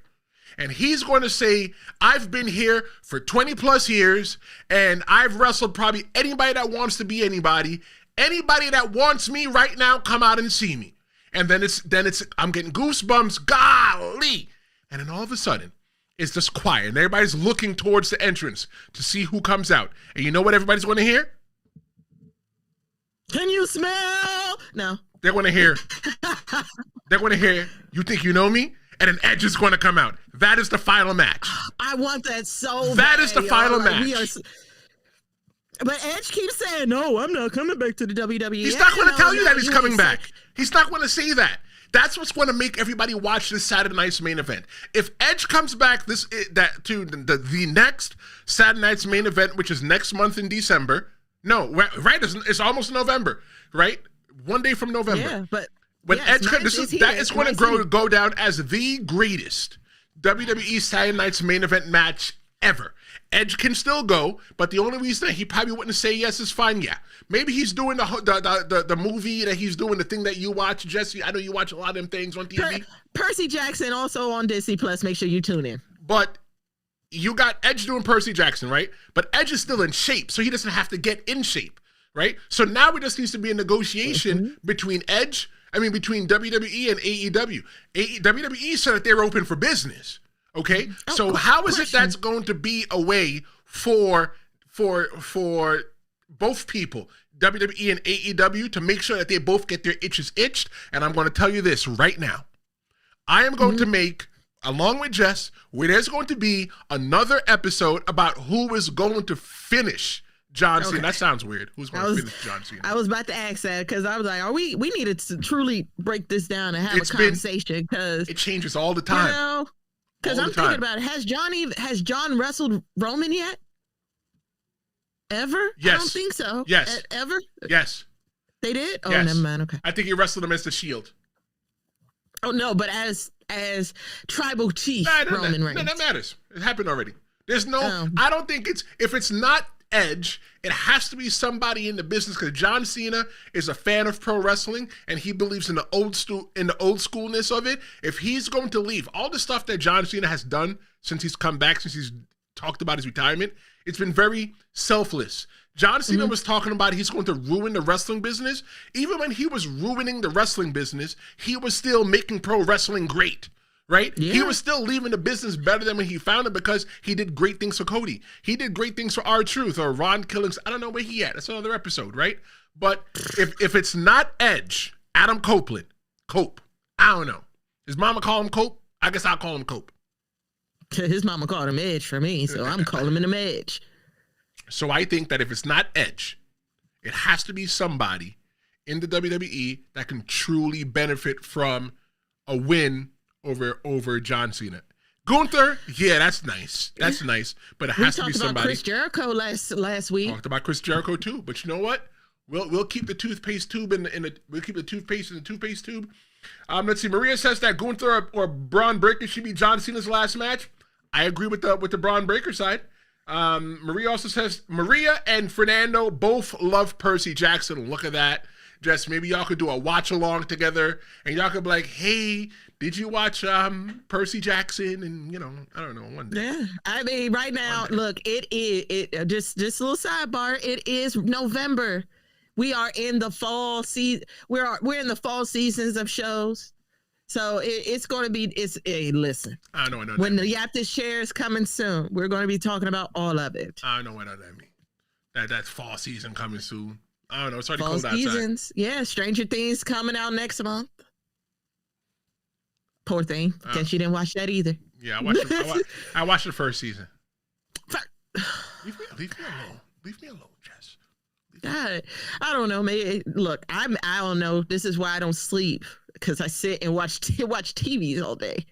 And he's going to say, I've been here for 20 plus years and I've wrestled probably anybody that wants to be anybody. Anybody that wants me right now, come out and see me. And then it's I'm getting goosebumps, golly. And then all of a sudden, it's just quiet and everybody's looking towards the entrance to see who comes out. And you know what everybody's going to hear? Can you smell No. They're going to hear, you think you know me? And an Edge is going to come out. That is the final match. I want that so That bad, is the final match. But Edge keeps saying, no, I'm not coming back to the WWE. He's not going to tell you that he's coming back. He's not going to say that. That's what's going to make everybody watch this Saturday night's main event. If Edge comes back to the next Saturday night's main event, which is next month in December. No, right? It's almost November, right? One day from November. Yeah, but when Edge comes, that is going to go down as the greatest WWE Saturday night's main event match ever. Edge can still go, but the only reason that he probably wouldn't say yes is fine. Yeah, maybe he's doing the movie that he's doing, the thing that you watch, Jesse. I know you watch a lot of them things on TV. Percy Jackson also on Disney Plus. Make sure you tune in. But you got Edge doing Percy Jackson, right? But Edge is still in shape, so he doesn't have to get in shape, right? So now it just needs to be a negotiation between between WWE and AEW. WWE said that they're open for business. Okay, so how is it that's going to be a way for both people, WWE and AEW, to make sure that they both get their itches itched? And I'm going to tell you this right now. I am going to make, along with Jess, where there's going to be another episode about who is going to finish John Cena. That sounds weird. Who's going to finish John Cena? I was about to ask that because I was like, we needed to truly break this down and have a conversation because it changes all the time. You know, because I'm thinking about it. Has John wrestled Roman yet? Ever? Yes. I don't think so. Yes. Ever? Yes. They did? Oh, yes. Never mind. Okay. I think he wrestled him as the Shield. Oh, no, but as tribal chief Roman Reigns. That matters. It happened already. There's no, I don't think if it's not Edge, it has to be somebody in the business, because John Cena is a fan of pro wrestling and he believes in the old schoolness of it. If he's going to leave, all the stuff that John Cena has done since he's come back, since he's talked about his retirement, it's been very selfless. John Cena was talking about he's going to ruin the wrestling business. Even when he was ruining the wrestling business, he was still making pro wrestling great. Right? Yeah. He was still leaving the business better than when he found it, because he did great things for Cody. He did great things for R-Truth or Ron Killings. I don't know where he at. That's another episode, right? But if it's not Edge, Adam Cope, I don't know. His mama call him Cope? I guess I'll call him Cope. His mama called him Edge for me, so I'm calling him Edge. So I think that if it's not Edge, it has to be somebody in the WWE that can truly benefit from a win over John Cena. Gunther, yeah, that's nice. That's nice. But it has to be somebody. We talked about Chris Jericho last week. Talked about Chris Jericho too. But you know what? We'll keep the toothpaste tube we'll keep the toothpaste in the toothpaste tube. Let's see. Maria says that Gunther or Braun Breaker should be John Cena's last match. I agree with the Braun Breaker side. Maria also says Maria and Fernando both love Percy Jackson. Look at that. Jess, maybe y'all could do a watch along together, and y'all could be like, "Hey, did you watch Percy Jackson?" And I don't know, one day. Yeah, I mean, right now, look, just a little sidebar. It is November. We are in the fall season. We're in the fall seasons of shows, so it's going to be. Hey, listen. I know. When the Yap This Share is coming soon, we're going to be talking about all of it. I know what that means. That's fall season coming soon. I don't know. It's already fall cold seasons. outside. Yeah, Stranger Things coming out next month. Poor thing. Guess you didn't watch that either. Yeah, I watched the first season. Leave me alone, Jess. God, I don't know. Maybe look, I don't know. This is why I don't sleep, because I sit and watch TVs all day.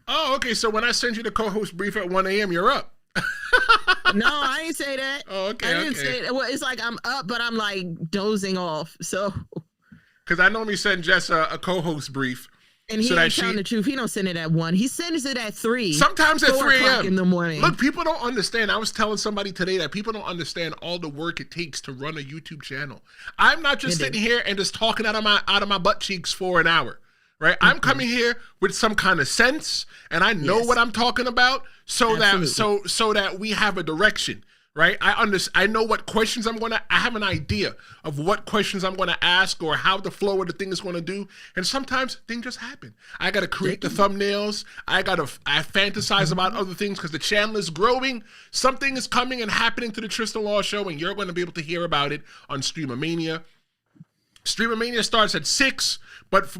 Oh, okay. So when I send you the co-host brief at 1 a.m., you're up. No, I didn't say that. Oh, okay. I didn't say that. Well, it's like I'm up, but I'm like dozing off. So, because I normally send Jess a co-host brief. And he ain't telling the truth. He don't send it at 1. He sends it at 3. Sometimes at 3 a.m. in the morning. Look, people don't understand. I was telling somebody today that people don't understand all the work it takes to run a YouTube channel. I'm not just sitting here and just talking out of my butt cheeks for an hour, right? I'm coming here with some kind of sense, and I know what I'm talking about, so that we have a direction. Right, I know what questions I have an idea of what questions I'm gonna ask, or how the flow of the thing is gonna do. And sometimes things just happen. I gotta create the thumbnails. I fantasize about other things, because the channel is growing. Something is coming and happening to the Tristen Law Show, and you're gonna be able to hear about it on Stream-A-Mania. Stream-A-Mania starts at 6, but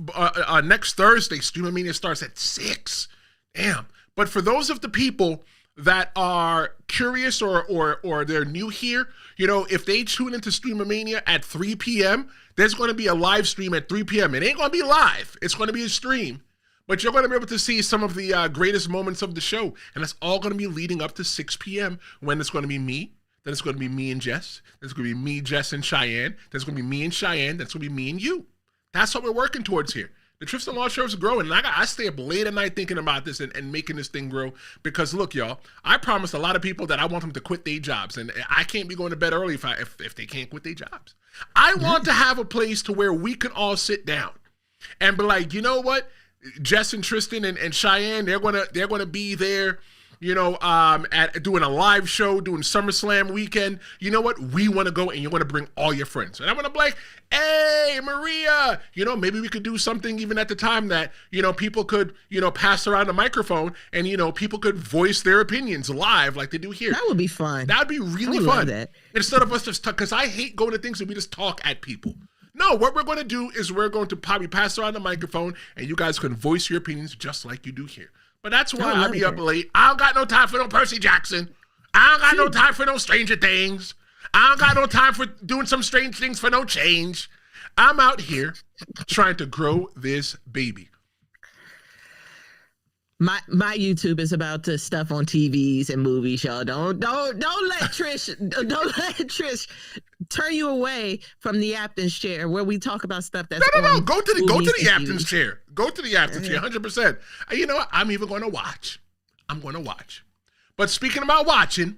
next Thursday, Stream-A-Mania starts at 6. Damn. But for those of the people that are curious or they're new here, you know, if they tune into Stream-A-Mania at 3 p.m., there's going to be a live stream at 3 p.m. It ain't going to be live. It's going to be a stream. But you're going to be able to see some of the greatest moments of the show. And it's all going to be leading up to 6 p.m. when it's going to be me. Then it's going to be me and Jess. Then it's going to be me, Jess, and Cheyenne. Then it's going to be me and Cheyenne. Then it's going to be me and you. That's what we're working towards here. The Tristen Law Show is growing. And I stay up late at night thinking about this and making this thing grow. Because look, y'all, I promised a lot of people that I want them to quit their jobs. And I can't be going to bed early if they can't quit their jobs. I want to have a place to where we can all sit down and be like, you know what? Jess and Tristen and Cheyenne, they're gonna be there, you know, at doing a live show, doing SummerSlam weekend. You know what? We want to go, and you're gonna bring all your friends. And I'm gonna be like, hey, Maria, you know, maybe we could do something even at the time that, you know, people could, you know, pass around the microphone, and you know, people could voice their opinions live like they do here. That would be fun. That would be really fun. Love that. Instead of us just talk, because I hate going to things and we just talk at people. No, what we're going to do is we're going to probably pass around the microphone and you guys can voice your opinions just like you do here. But that's why I'll be up late. I don't got no time for no Percy Jackson. I don't got no time for no Stranger Things. I don't got no time for doing some strange things for no change. I'm out here trying to grow this baby. My YouTube is about the stuff on TVs and movies, y'all. Don't let Trish turn you away from the Apton's chair where we talk about stuff that's no. Go to the Apton's chair. Go to the Apton's chair, 100%. You know what? I'm even going to watch. I'm going to watch. But speaking about watching,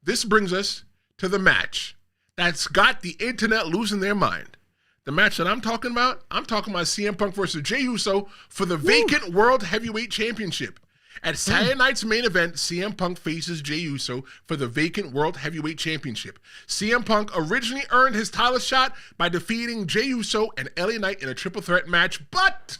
this brings us to the match that's got the internet losing their mind. The match that I'm talking about CM Punk versus Jey Uso for the vacant World Heavyweight Championship. At Saturday night's main event, CM Punk faces Jey Uso for the vacant World Heavyweight Championship. CM Punk originally earned his title shot by defeating Jey Uso and LA Knight in a triple threat match, but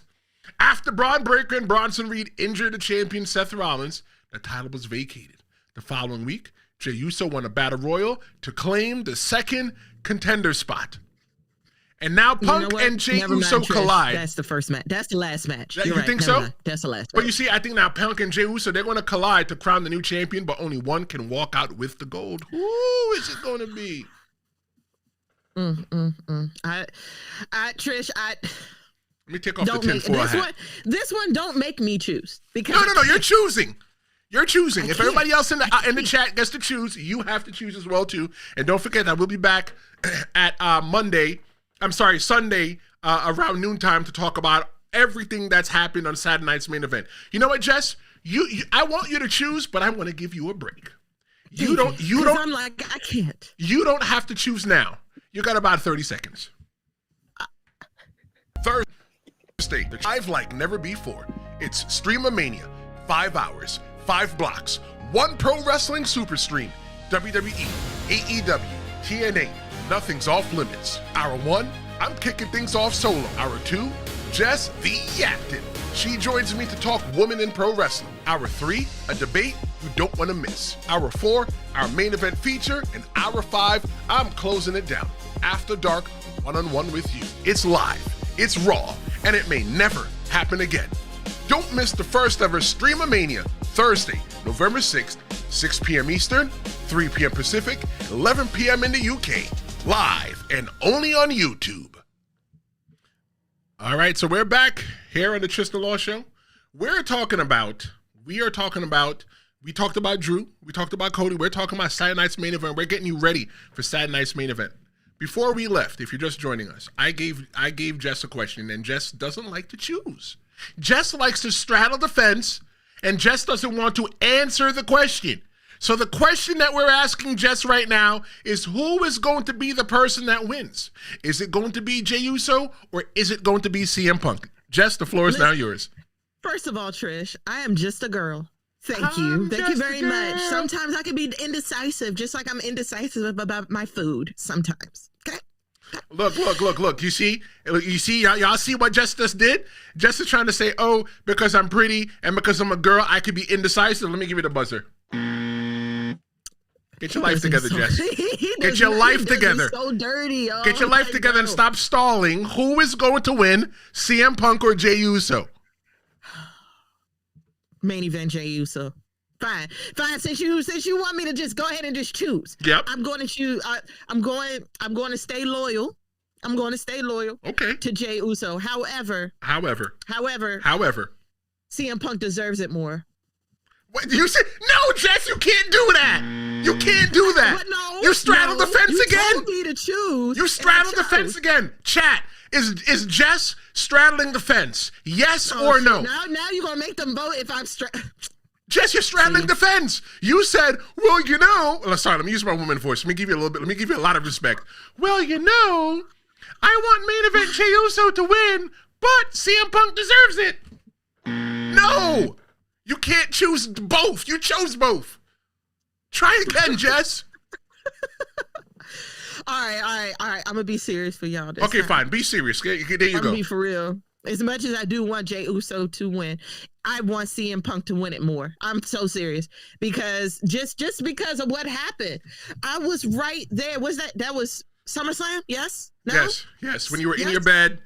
after Braun Breaker and Bronson Reed injured the champion Seth Rollins, the title was vacated. The following week, Jey Uso won a battle royal to claim the second contender spot. And now Punk and Jey Uso collide. That's the first match. That's the last match. You think so? That's the last match. But you see, I think now Punk and Jey Uso, they're going to collide to crown the new champion, but only one can walk out with the gold. Who is it going to be? Trish, let me take off the tinfoil hat. This one, don't make me choose. Because No, you're choosing. You're choosing. If everybody else in the chat gets to choose, you have to choose as well, too. And don't forget that we'll be back at Sunday around noontime to talk about everything that's happened on Saturday night's main event. You know what, Jess? I want you to choose, but I'm going to give you a break. You don't. I'm like, I can't. You don't have to choose now. You got about 30 seconds. Thursday, live like never before. It's Stream-A-Mania. 5 hours, 5 blocks, 1 pro wrestling super stream. WWE, AEW, TNA. Nothing's off limits. Hour 1, I'm kicking things off solo. Hour 2, Jess the Yapton. She joins me to talk women in pro wrestling. Hour 3, a debate you don't want to miss. Hour 4, our main event feature. And Hour 5, I'm closing it down. After dark, one-on-one with you. It's live, it's raw, and it may never happen again. Don't miss the first ever Stream-A-Mania, Thursday, November 6th, 6 p.m. Eastern, 3 p.m. Pacific, 11 p.m. in the UK. Live and only on YouTube. All right, so we're back here on the Tristen Law Show. We talked about Drew, we talked about Cody, we're talking about Saturday night's main event. We're getting you ready for Saturday night's main event. Before we left, if you're just joining us, I gave Jess a question, and Jess doesn't like to choose. Jess likes to straddle the fence, and Jess doesn't want to answer the question. So the question that we're asking Jess right now is, who is going to be the person that wins? Is it going to be Jey Uso, or is it going to be CM Punk? Jess, the floor is now yours. First of all, Trish, I am just a girl. Thank you very much. Sometimes I can be indecisive, just like I'm indecisive about my food sometimes. Okay? Look. You see, y'all see what Jess just did? Jess is trying to say, oh, because I'm pretty and because I'm a girl, I could be indecisive. Let me give you the buzzer. Get your life together, Jess. Get your life together. So dirty. Oh, Get your life together and stop stalling. Who is going to win, CM Punk or Jey Uso? Main event, Jey Uso. Fine. Since you want me to just go ahead and just choose. Yep. I'm going to choose. I'm going to stay loyal. I'm going to stay loyal. Okay. To Jey Uso. However, CM Punk deserves it more. What you said? No, Jess, you can't do that. You can't do that. But no, you straddled the fence again. You told me to choose. You straddled the fence again. Chat. Is Jess straddling the fence? Yes or no? Now you're gonna make them vote if I'm Jess, you're straddling the fence. You said, well, you know. Sorry, let me use my woman voice. Let me give you a little bit. Let me give you a lot of respect. Well, you know, I want main event Jey Uso to win, but CM Punk deserves it. No, you can't choose both. You chose both. Try again, Jess. All right. I'm gonna be serious for y'all. Okay, fine. Be serious. There you go. I'm gonna be for real. As much as I do want Jey Uso to win, I want CM Punk to win it more. I'm so serious because just because of what happened, I was right there. That was SummerSlam? Yes. No? Yes. When you were in your bed,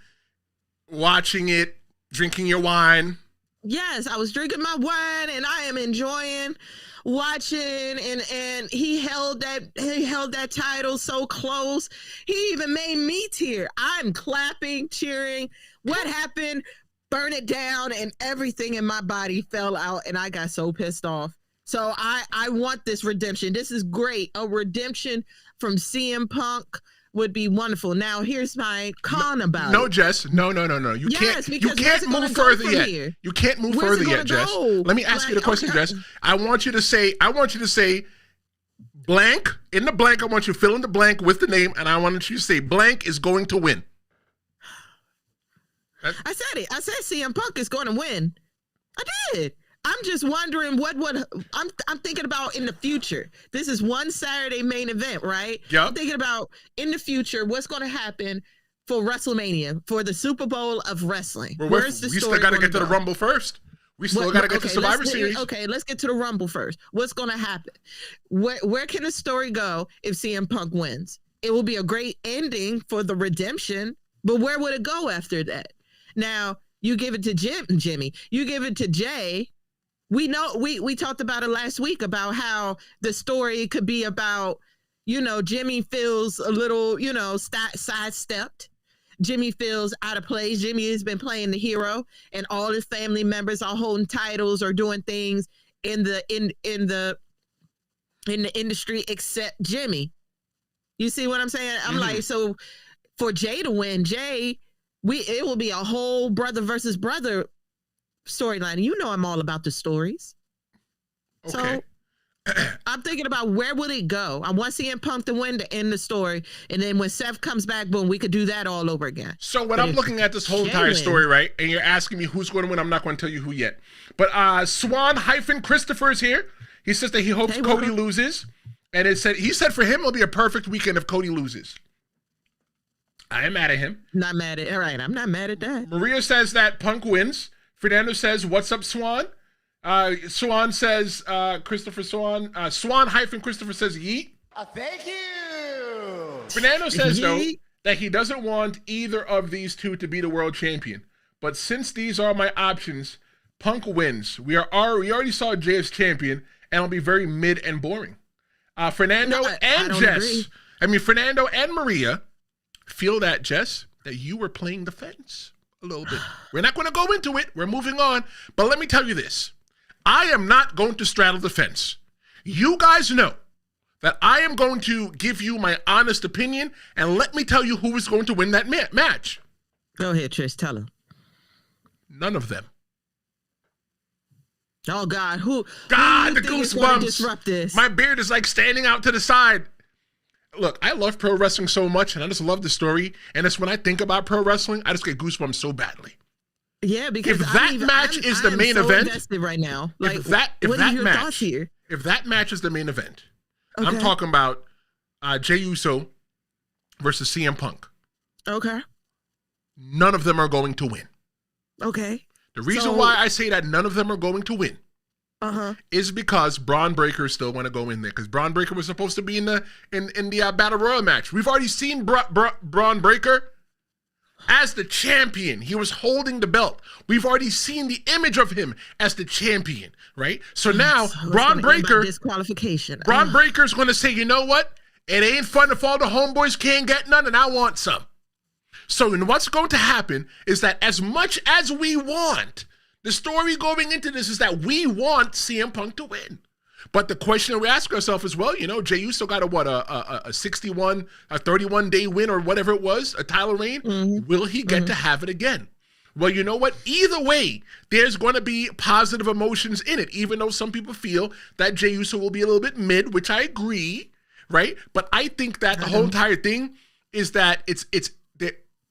watching it, drinking your wine. Yes, I was drinking my wine and I am enjoying watching and he held that title so close. He even made me tear. I'm clapping, cheering. What happened? Burn it down, and everything in my body fell out and I got so pissed off. So I want this redemption. This is great. A redemption from CM Punk would be wonderful. Now here's my con about it. No, Jess. No. You can't move further yet. Here? You can't move further yet, Jess. Let me ask you the question, Jess. I want you to say blank. In the blank, I want you to fill in the blank with the name, and I want you to say blank is going to win. I said it. I said CM Punk is going to win. I did. I'm just wondering what I'm thinking about in the future. This is one Saturday main event, right? Yeah. I'm thinking about in the future what's going to happen for WrestleMania, for the Super Bowl of wrestling. Where's the story? We still got to get to the Rumble first. We still got to get to Survivor Series. Okay, let's get to the Rumble first. What's going to happen? Where can the story go if CM Punk wins? It will be a great ending for the redemption, but where would it go after that? Now, you give it to Jimmy. You give it to Jay. We know we talked about it last week about how the story could be about, Jimmy feels a little, sidestepped. Jimmy feels out of place. Jimmy has been playing the hero, and all his family members are holding titles or doing things in the industry except Jimmy. You see what I'm saying? I'm like, so for Jay to win, it will be a whole brother versus brother storyline. I'm all about the stories. Okay. So I'm thinking about where would it go? I want CM Punk to win to end the story. And then when Seth comes back, boom, we could do that all over again. So when I'm looking at this whole entire story, right, and you're asking me who's going to win, I'm not going to tell you who yet. But Swan-Christopher is here. He says that he hopes Cody loses. And he said for him it'll be a perfect weekend if Cody loses. I am mad at him. Not mad at it. All right, I'm not mad at that. Maria says that Punk wins. Fernando says, what's up, Swan? Swan says, Christopher Swan. Swan-Christopher says, yeet. Thank you. Fernando says, though, that he doesn't want either of these two to be the world champion. But since these are my options, Punk wins. We already saw Jey as champion, and it'll be very mid and boring. Fernando and Maria feel that, Jess, that you were playing the fence a little bit. We're not going to go into it. We're moving on. But let me tell you this. I am not going to straddle the fence. You guys know that I am going to give you my honest opinion, and let me tell you who is going to win that match. Go ahead, Trish. Tell him. None of them. Oh, God. Who the goosebumps. Disrupt this? My beard is like standing out to the side. Look, I love pro wrestling so much, and I just love the story. And it's when I think about pro wrestling, I just get goosebumps so badly. Yeah, because if that match is the main event invested right now. Like, if that match is the main event, okay. I'm talking about Jey Uso versus CM Punk. Okay. None of them are going to win. Okay. The reason why I say that none of them are going to win is because Braun Breaker still want to go in there, because Braun Breaker was supposed to be in the Battle Royal match. We've already seen Braun Breaker as the champion. He was holding the belt. We've already seen the image of him as the champion, right? So now Braun Breaker, disqualification. Braun Breaker's going to say, you know what? It ain't fun if all the homeboys can't get none, and I want some. So what's going to happen is that as much as we want, the story going into this is that we want CM Punk to win. But the question that we ask ourselves is, well, Jey Uso got a 31-day win or whatever it was, a title reign. Mm-hmm. Will he get to have it again? Well, you know what? Either way, there's going to be positive emotions in it, even though some people feel that Jey Uso will be a little bit mid, which I agree, right? But I think that the whole entire thing is that it's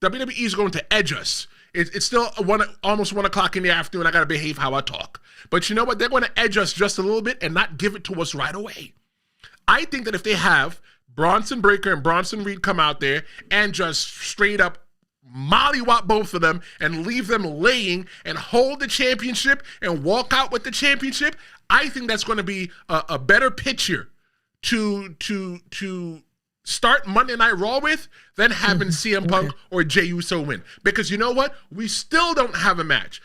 WWE is going to edge us. It's still almost 1 o'clock in the afternoon. I got to behave how I talk. But you know what? They're going to edge us just a little bit and not give it to us right away. I think that if they have Bronson Breaker and Bronson Reed come out there and just straight up mollywop both of them and leave them laying and hold the championship and walk out with the championship, I think that's going to be a better picture to start Monday Night Raw with than having CM Punk or Jey Uso win. Because you know what? We still don't have a match.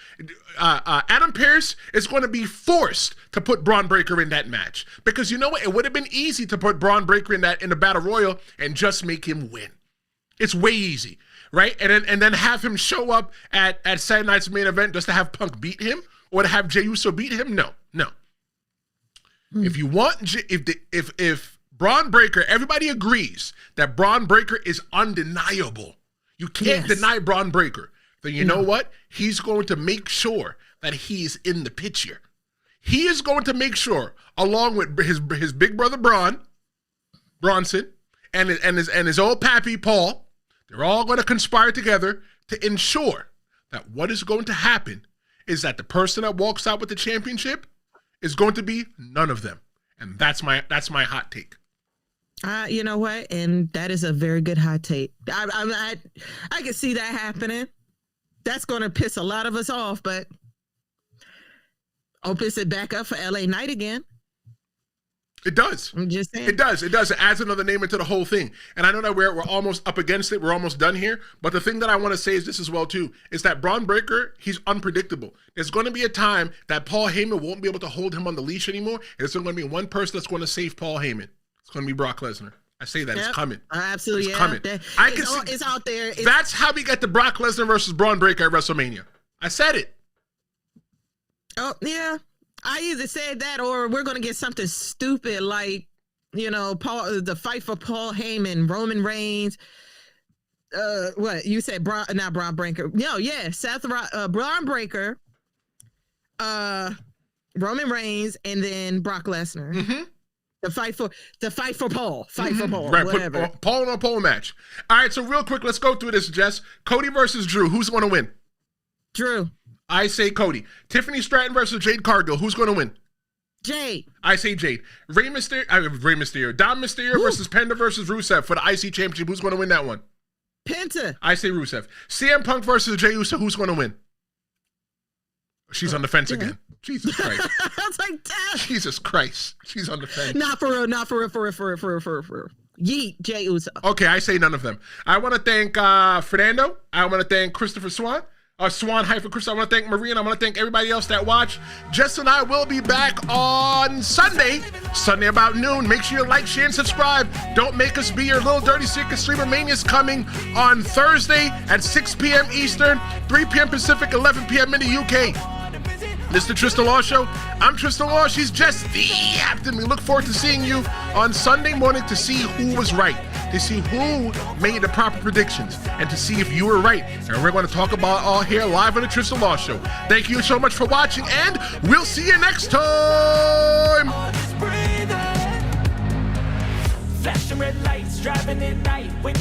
Adam Pearce is going to be forced to put Braun Breaker in that match. Because you know what? It would have been easy to put Braun Breaker in the Battle Royal and just make him win. It's way easy, right? And then have him show up at Saturday night's main event just to have Punk beat him or to have Jey Uso beat him? No. If you want, if Braun Breaker, everybody agrees that Braun Breaker is undeniable. You can't deny Braun Breaker. Then you know what? He's going to make sure that he is in the picture. He is going to make sure, along with his big brother Bronson, and his old pappy Paul, they're all going to conspire together to ensure that what is going to happen is that the person that walks out with the championship is going to be none of them. And that's my hot take. You know what? And that is a very good hot take. I can see that happening. That's going to piss a lot of us off, but opens it back up for LA Knight again. It does. I'm just saying. It does. It adds another name into the whole thing. And I know that we're almost up against it. We're almost done here. But the thing that I want to say is this as well, too, is that Braun Breaker, he's unpredictable. There's going to be a time that Paul Heyman won't be able to hold him on the leash anymore. There's going to be one person that's going to save Paul Heyman. It's going to be Brock Lesnar. I say that. It's coming. Absolutely. It's coming. It's out there. That's how we get the Brock Lesnar versus Braun Breaker at WrestleMania. I said it. Oh, yeah. I either said that or we're going to get something stupid like, the fight for Paul Heyman, Roman Reigns. What? You said not Braun Breaker. No, yeah. Braun Breaker, Roman Reigns, and then Brock Lesnar. Mm-hmm. The fight for Paul. Fight for Paul. Right, whatever. Put Paul on a pole match. All right, so real quick, let's go through this, Jess. Cody versus Drew. Who's going to win? Drew. I say Cody. Tiffany Stratton versus Jade Cargill. Who's going to win? Jade. I say Jade. Rey Mysterio. Dom Mysterio versus Penta versus Rusev for the IC Championship. Who's going to win that one? Penta. I say Rusev. CM Punk versus Jey Uso. Who's going to win? She's on the fence again. Jesus Christ. I was like, damn. Jesus Christ. She's on the fence. Not for real. Yeet, Jey Uso. Okay, I say none of them. I want to thank Fernando. I want to thank Christopher Swan. Swan-Chris. I want to thank Maria, and I want to thank everybody else that watched. Jess and I will be back on Sunday about noon. Make sure you like, share, and subscribe. Don't make us be your little dirty secret. Stream-A-Mania is coming on Thursday at 6 p.m. Eastern, 3 p.m. Pacific, 11 p.m. in the UK. This is the Tristen Law Show. I'm Tristen Law. She's Jess the Captain. We look forward to seeing you on Sunday morning to see who was right, to see who made the proper predictions, and to see if you were right. And we're going to talk about all here live on the Tristen Law Show. Thank you so much for watching, and we'll see you next time. Flashing red lights, driving at night, window